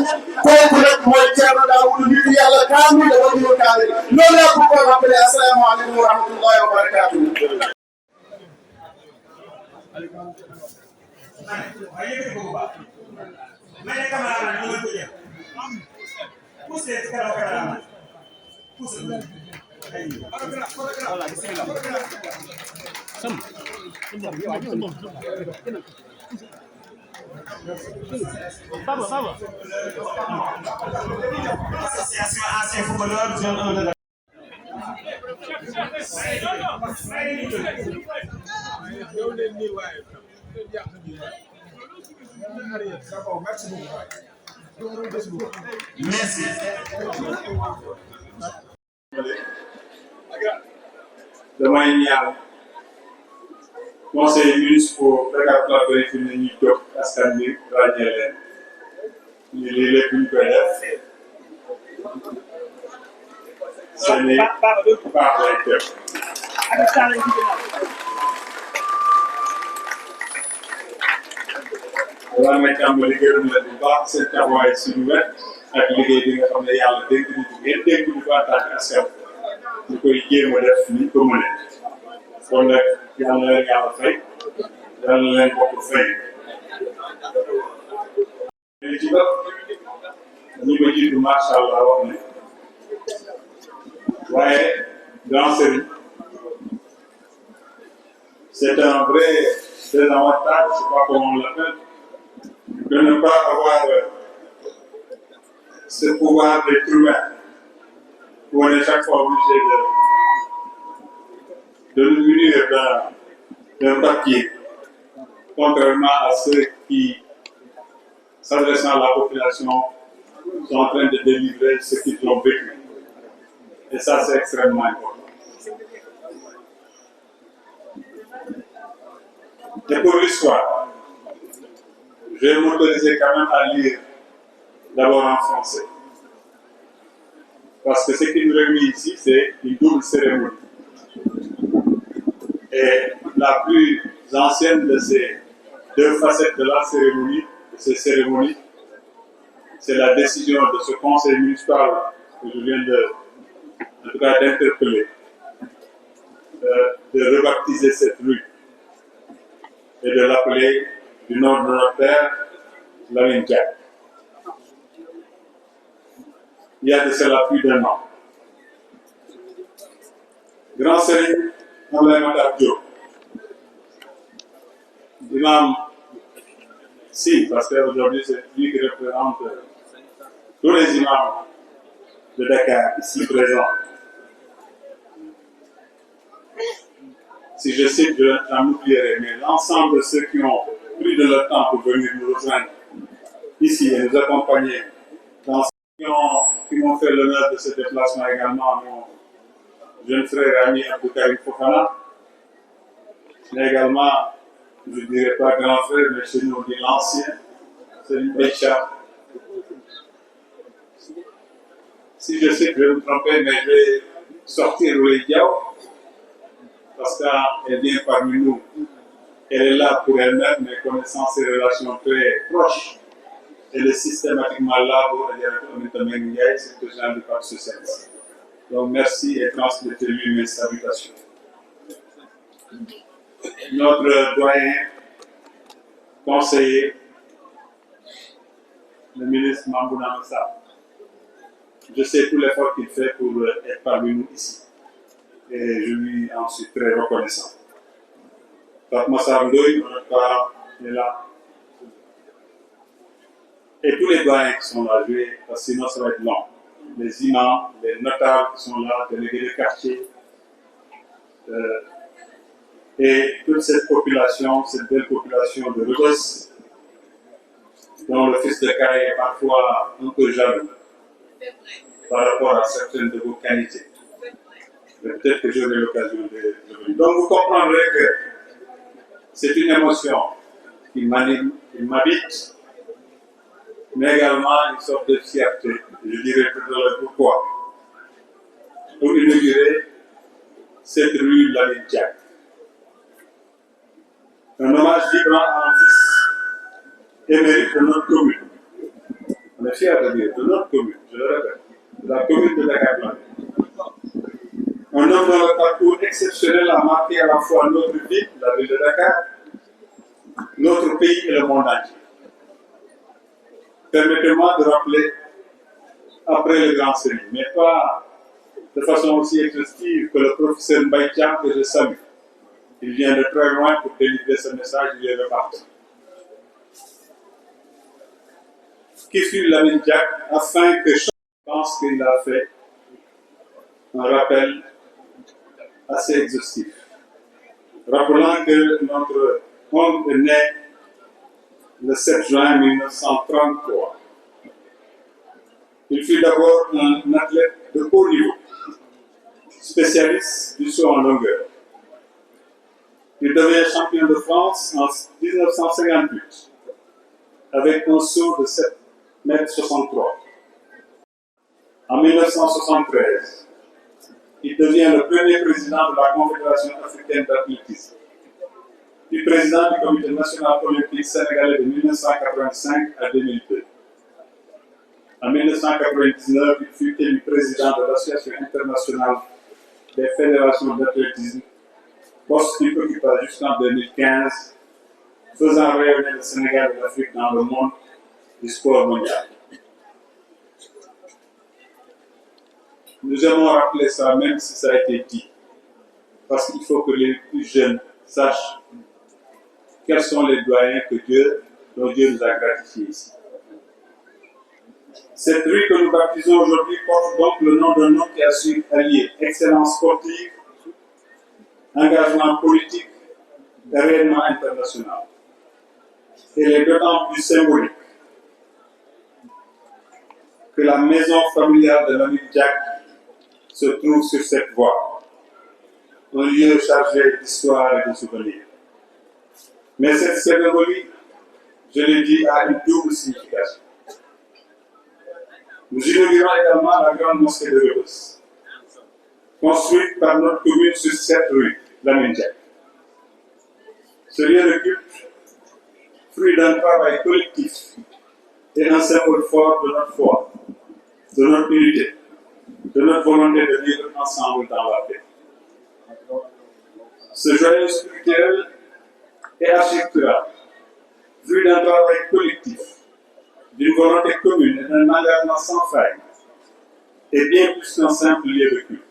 kooku nag mooy Thierno Daouda nit yàlla kaamil la wala ñu kaale loolu laa ko ko rappelé asalaamaaleykum wa rahmatullahi wa barakaatu. Association ancien footballeur zone 1 de merci. damay ñaan conseil municipal Dakar Plateau yi fi ne ñuy jóg askan bi ràññee leen ñu lii lépp ñu koy def seen i baax lay def wala nga tàmbali gërëm leen bu baax seen taxawaay suñu wet ak liggéey bi nga xam ne yàlla dénk ñu ko ngeen dénk ñu ko en tant que askan ñu koy jéem a def ni ñu ko mënee kon nag yal na leen yàlla fay yal na leen bokk fay. li ci ëpp ñi ko jiitu macha allah wax ne waaye grand sëriñ c'est un vrai désavantage, je sais pas comment on l'appelle, de ne pas avoir ce pouvoir d'être humain où on est chaque fois obligé de nous munir d'un papier, contrairement à ceux qui, s'adressant à la population, sont en train de délivrer ce qu'ils ont vécu. Et ça, c'est extrêmement important. Et pour l'histoire, je vais m'autoriser quand même à lire d'abord en français. Parce que ce qui nous réunit ici, c'est une double cérémonie. Et la plus ancienne de ces deux facettes de la cérémonie, de ces cérémonies, c'est la décision de ce conseil municipal que je viens en tout cas d'interpeller, de rebaptiser cette rue et de l'appeler du nom de notre père Lamine Diack. Il y a de cela plus d'un an. Grand Serigne Abdoulaye Makhtar Diop, imam, si, parce qu'aujourd'hui c'est lui qui représente tous les imams de Dakar ici présents. Si je cite, je n'en oublierai, mais l'ensemble de ceux qui ont pris de leur temps pour venir nous rejoindre ici et nous accompagner, qui m'ont fait l'honneur de ce déplacement également, mon jeune frère ami Abdou Karim Fofana, mais également, je ne dirais pas grand frère, mais chez nous on dit l'ancien, c'est une Bécha. Si je sais que je vais me tromper, mais je vais sortir les Diaw, parce qu'elle vient parmi nous Elle est là pour elle-même, mais connaissant ses relations très proches, elle est systématiquement là pour aider c'est le genre du Parti socialiste. Donc merci et transmettez-lui mes salutations. Notre doyen, conseiller, le ministre Mambouna Massa, je sais tout l'effort qu'il fait pour être parmi nous ici. Et je lui en suis très reconnaissant. Pape Massa Ndoye, notre part, est là. Et tous les doyens qui sont là, parce que sinon ça va être long. Les imams, les notables qui sont là, les délégués de quartier, et toute cette population, cette belle population de Rebeuss, dont le fils de Kaye est parfois un peu jaloux par rapport à certaines de vos qualités. Mais peut-être que j'aurai l'occasion de venir. Donc vous comprendrez que c'est une émotion qui m'habite, mais également une sorte de fierté. Je dirais tout à l'heure pourquoi. Pour inaugurer cette rue Lamine Diack. Un hommage vibrant à un fils émérite de notre commune. On est fiers de dire, de notre commune, je le répète, de la commune de Dakar. Un homme dont le parcours exceptionnel a marqué à la fois notre ville, la ville de Dakar, notre pays et le monde entier. Permettez-moi de rappeler, après le grand série, mais pas de façon aussi exhaustive que le professeur Mbaïtian, que je salue. Il vient de très loin pour délivrer ce message, il est reparti. Qui fut Lamine Diack, afin que chacun pense qu'il a fait un rappel assez exhaustif. Rappelant que notre homme est né le 7 juin 1933. Il fut d'abord un athlète de haut niveau, spécialiste du saut en longueur. Il devient champion de France en 1958 avec un saut de 7,63 m. En 1973, il devient le premier président de la Confédération africaine d'athlétisme, puis président du Comité national olympique sénégalais de 1985 à 2002. En 1999, il fut élu président de l'Association internationale des fédérations d'athlétisme, poste qu'il occupa jusqu'en 2015, faisant rayonner le Sénégal et l'Afrique dans le monde du sport mondial. Nous aimons rappeler ça, même si ça a été dit, parce qu'il faut que les plus jeunes sachent quels sont les doyens dont Dieu nous a gratifiés ici. Cette rue que nous baptisons aujourd'hui porte donc le nom d'un homme qui a su allier excellence sportive, engagement politique et rayonnement international. Elle est d'autant plus symbolique que la maison familiale de Lamine Diack se trouve sur cette voie, un lieu chargé d'histoire et de souvenirs. Mais cette cérémonie, je l'ai dit, a une double signification. Nous inaugurons également la grande mosquée de Rebeuss, construite par notre commune sur cette rue, Lamine Diack. Ce lieu de culte, fruit d'un travail collectif, est un symbole fort de notre foi, de notre unité, de notre volonté de vivre ensemble dans la paix. Ce joyau spirituel et architectural, fruit d'un travail collectif, d'une volonté commune et d'un engagement sans faille, est bien plus qu'un simple lieu de culte.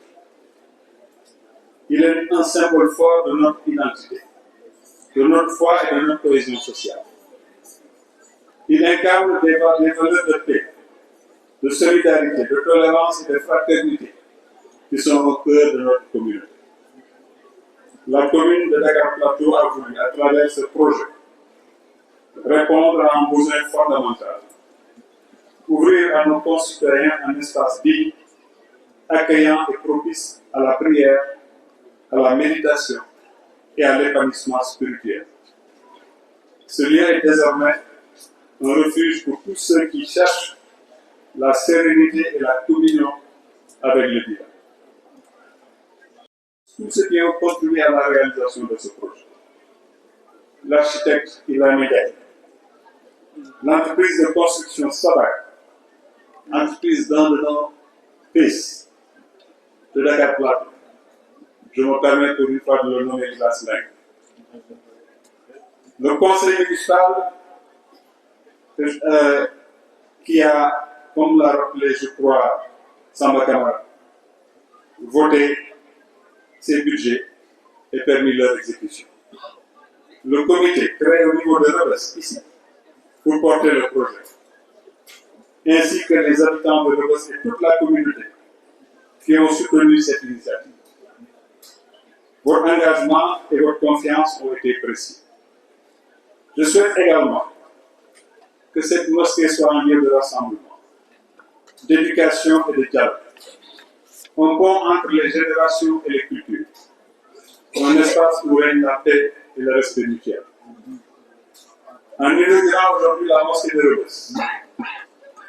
Il est un symbole fort de notre identité, de notre foi et de notre cohésion sociale. Il incarne des valeurs de paix, de solidarité, de tolérance et de fraternité qui sont au cœur de notre communauté. La commune de Dakar Plateau a voulu, à travers ce projet, répondre à un besoin fondamental, ouvrir à nos concitoyens un espace digne, accueillant et propice à la prière, à la méditation et à l'épanouissement spirituel. Ce lieu est désormais un refuge pour tous ceux qui cherchent la sérénité et la communion avec le divin. Tous ceux qui ont contribué à la réalisation de ce projet. l'architecte Ibrahim Ndiaye, l'entreprise de construction Sabac, entreprise dans le nom PIS de Dakar Plateau. Je me permets pour une fois de le nommer Lilas Lang. Le conseil municipal qui a, comme l'a rappelé, je crois, Samba Kamara, voté ces budgets et permis leur exécution. Le comité créé au niveau de Rebeuss, ici, pour porter le projet, ainsi que les habitants de Rebeuss et toute la communauté qui ont soutenu cette initiative. Votre engagement et votre confiance ont été précis. Je souhaite également que cette mosquée soit un lieu de rassemblement, d'éducation et de dialogue, un pont entre les générations et les cultures, un espace où règne la paix et le respect mutuel. En inaugurant aujourd'hui la mosquée de Rebeuss,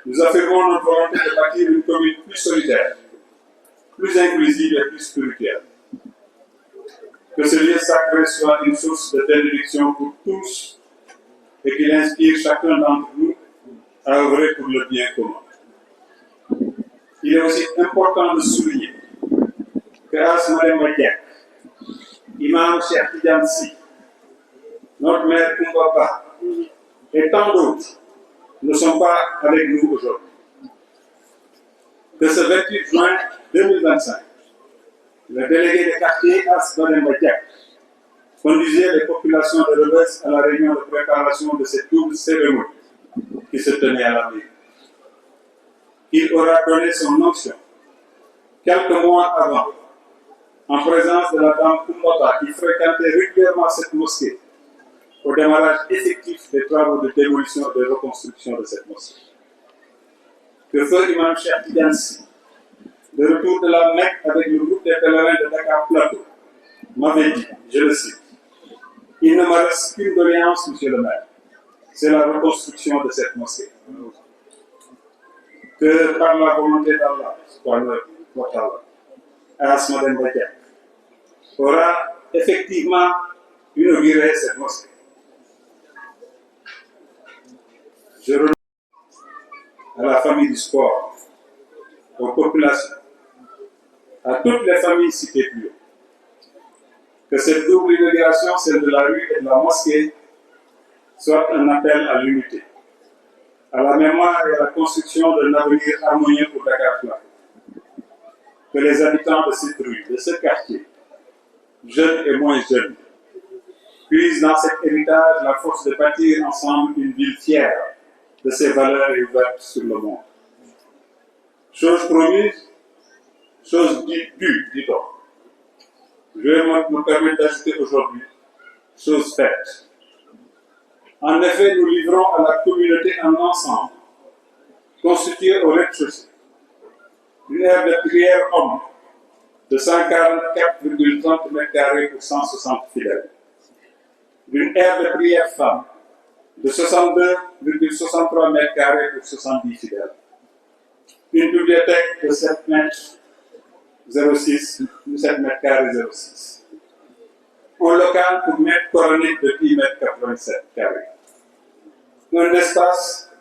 nous affirmons notre volonté de bâtir une commune plus solidaire, plus inclusive et plus spirituelle. Que ce lieu sacré soit une source de bénédiction pour tous et qu'il inspire chacun d'entre nous à œuvrer pour le bien commun. Il est aussi important de souligner que Asmaï Madiak, Imam Cheikh Tidiane Sy, notre maire Koumbaba et tant d'autres ne sont pas avec nous aujourd'hui. Que ce 28 juin 2025, le délégué de quartier Asmaï Madiak conduisait les populations de Rebeuss à la réunion de préparation de cette double cérémonie qui se tenait à la ville. Il aura donné son onction quelques mois avant, en présence de la dame Koumbaba qui fréquentait régulièrement cette mosquée au démarrage effectif des travaux de démolition et de reconstruction de cette mosquée. Que feu Imam Cheikh Tidiane Sy, de retour de la Mecque avec le groupe des pèlerins de Dakar Plateau, m'avait dit, je le cite, « Il ne me reste qu'une doléance, monsieur le maire, c'est la reconstruction de cette mosquée. » Que par la volonté d'Allah, Asmaï Madiak aura effectivement inauguré cette mosquée. Je remercie à la famille du sport, aux populations, à toutes les familles citées plus haut, que cette double inauguration, celle de la rue et de la mosquée, soit un appel à l'unité, à la mémoire et à la construction d'un avenir harmonieux pour Dakar Plateau. Que les habitants de cette rue, de ce quartier, jeunes et moins jeunes, puissent dans cet héritage la force de bâtir ensemble une ville fière de ses valeurs et ouverte sur le monde. Chose promise, chose due, dit-on. Je vais me permettre d'ajouter aujourd'hui, chose faite. En effet, nous livrons à la communauté un ensemble constitué au rez-de-chaussée une aire de prière homme de 144,30 m² pour 160 fidèles, une aire de prière femme de 62,63 m² pour 70 fidèles, une bibliothèque de 7 m06, un local pour mètre coranique de 10 m87², un espace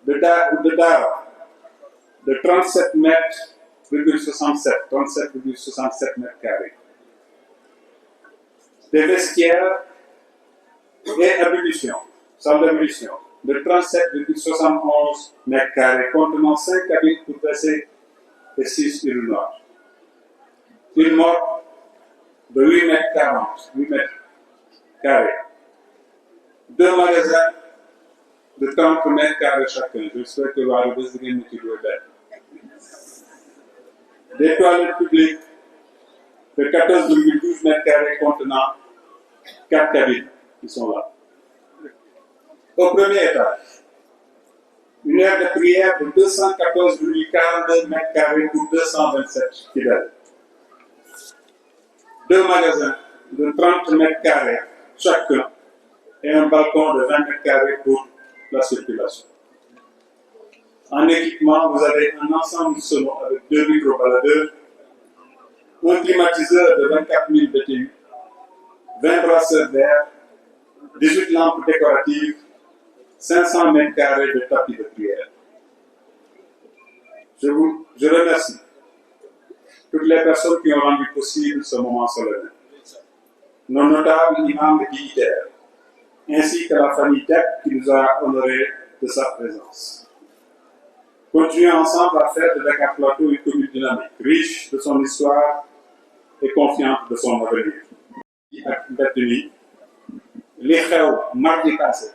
de dara de 37,67 m², des vestiaires et ablutions, salle d'ablution de 37,71 m² contenant 5 cabines pour passer et 6 urinoirs, une morgue de 8,40 m², 2 magasins de 30 m² chacun. Je souhaite que la Rebeuss de des toilettes publiques de 14,12 m² contenant 4 cabines qui sont là. Au premier étage, une aire de prière de 214,42 m² pour 227 fidèles. 2 magasins de 30 m² chacun et un balcon de 20 m² pour la circulation. En équipement, vous avez un ensemble sonore avec 2 micro-baladeurs, un climatiseur de 24 000 BTU, 20 brasseurs d'air, 18 lampes décoratives, 500 mètres carrés de tapis de prière. Je remercie toutes les personnes qui ont rendu possible ce moment solennel, nos notables imams et dignitaires, ainsi que la famille Diack qui nous a honorés de sa présence. Continuons ensemble à faire de Dakar Plateau une commune dynamique, riche de son histoire et confiante de son avenir. ak mbedd mi li xew mardi passé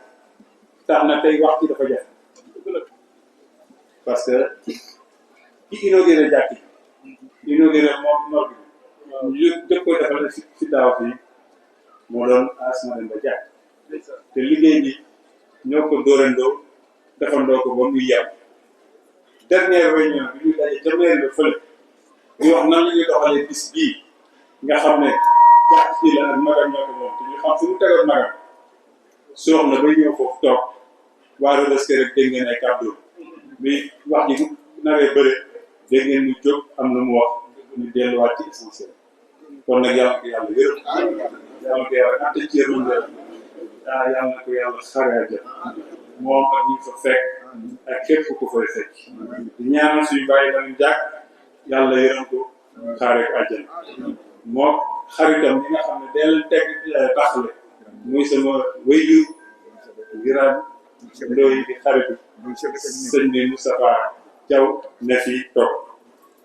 tax na tey wax ci dafa jafe parce que ki inauguré jàkk yi inauguré moom noor bi ñu jëkk ko defal si daaw fii moo doon Asma Demba Diack te liggéey bi ñoo ko dóorandoo defandoo ko ba muy yem dernière réunion bi ñu daje ca mairie ba fële ñu wax nan la ñuy doxalee bis bii nga xam ne jàkk fii la ak magam ñoo ko moom te ñu xam fu mu tegoon magam soox na ba ñëw foofu toog waa Rëbës rek dégg ngeen ay kàddu mais wax ji bu naree bëre dégg ngeen ñu jóg am na mu wax ñu delluwaat ci essentiel kon nag yàlla ko yàlla wér yàlla ko yàlla ante ci yërmande yàlla na ko yàlla xaraa jël moom ak ñi fa fekk ak képp ku fay fekk di ñaanal suñu bàyyi Lamine Diack yàlla yërëm ko xaaree ko àjjana moom xaritam ñi nga xam ne dee leen teg baaxle muy sama wéyjur Birame Ndoye di xaritu sëñ bi Moustapha Diaw ne fii toog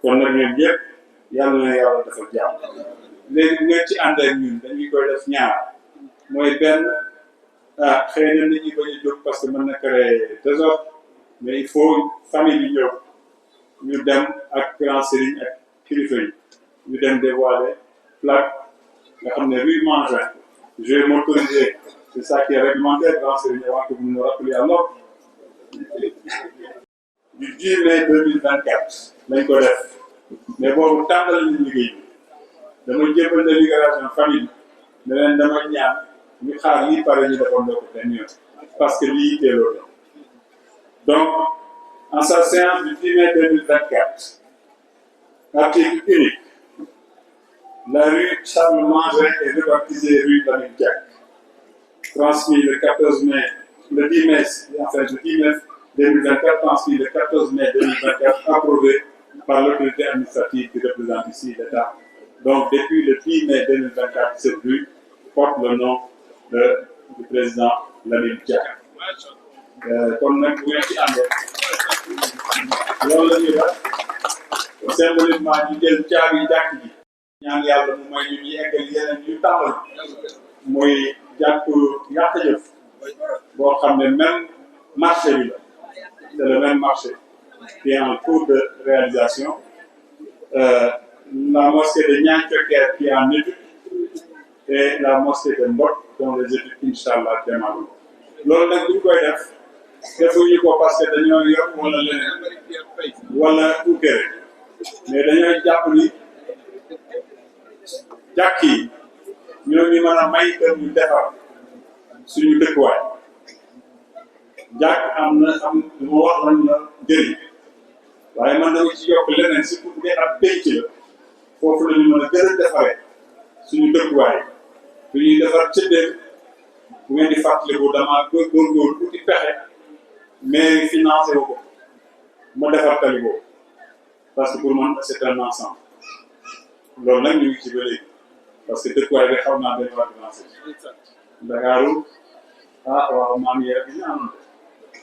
kon nag ñoom ñëpp yàlla na yàlla dafa jàmm léegi bu ngeen ci ànd ak ñun dañuy koy def ñaar mooy benn xëy na nit ñi bañ a jóg parce que mën na créer désordre mais il faut famille bi ñëw ñu dem ak grand sëriñ ak kilifa yi ñu dem dévoiler plaque nga xam ne rue Mangin je vais m'autoriser c'est ça qui est réglementaire grand sëriñ avant que vous nous rappeliez à l'ordre du 10 mai 2024 lañ ko def mais boobu tàmbali nañ liggéey bi dama jébbal délibération famille ne leen dama ñaan ñu xaar lii pare ñu defoon ko benn yoon parce que lii teeloo la donc en sa séance du 10 mai 2024 article unique la rue Charles Mangin est rebaptisée rue Lamine Diack transmis le 14 mai le 10 mai enfin le 10 mai 2024 transmis le 14 mai 2024 approuvé par l'autorité administrative qui représente ici l'État. Donc depuis le 10 mai 2024 cette rue porte le nom du président Lamine Diack. kon nag bu ngeen ci àndee loolu la ñuy def symboliquement ñu jël caabi jàkk ji ñaan yàlla mu may ñu eggal yeneen ñu tàmbali muy jàkk yàq jëf boo xam ne même marché bi la c'est le même marché qui est en cours de réalisation la mosquée de Niang Thioker qui est en étude et la mosquée de Mbot dont les études inchallah démarrent loolu nag bu ñu koy def defuñu ko parce que dañoo yor wala leneen wala uukere mais dañoo jàpp ni jàkk yi ñoo ñu mën a may kër ñu defar suñu dëkkuwaay jàkk am lu ma wax nañ la njëriñ waaye man dama ci yokk leneen surtout bu dee ab pénc la foofu la ñu mën a gën a defaree suñu dëkkuwaay bu ñuy defar cëddeen bu ngeen di fàttaliku damaa góorgóorlu tuuti pexe mais financé wu ko ma defar tali boobu parce que pour man c'est un ensemble loolu nag ñu ngi ci ba léegi parce que dëkkuwaay bi xaw naa benn waa financé Ndakaaru waaw maam yee bi ñu am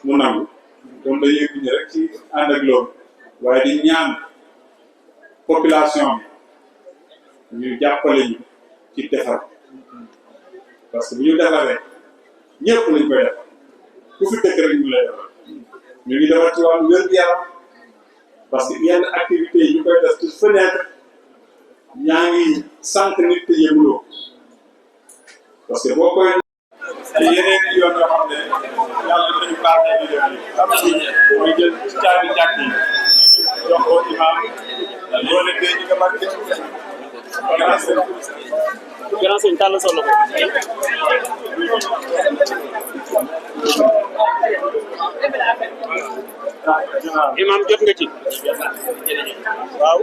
mu nangu donc dañuy guñ rek ci ànd ak loolu waaye di ñaan population bi ñu jàppale ñu ci defar parce que bu ñu defaree ñëpp lañ koy defar ku fi dëkk rek ñu lay defar ñu ngi defar ci wàllu wér-gu-yaram parce que yenn activités yi ñu koy def ci fenêtre ñaa ngi sànq nit te yëguloo parce que boo koy te yeneen i yoon yoo xam ne yàlla dañu baaxee di def nii mooy jël caabi jàkk yi jox ko imam boo leen dee ñu nga barke grand sëñ tàll sa loxo imam jot nga ci waaw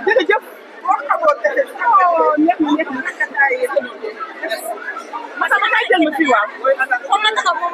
jërëjëf wax nga ko neex na neex na masa ma kay jël ma fii waaw comme ma taxaw moom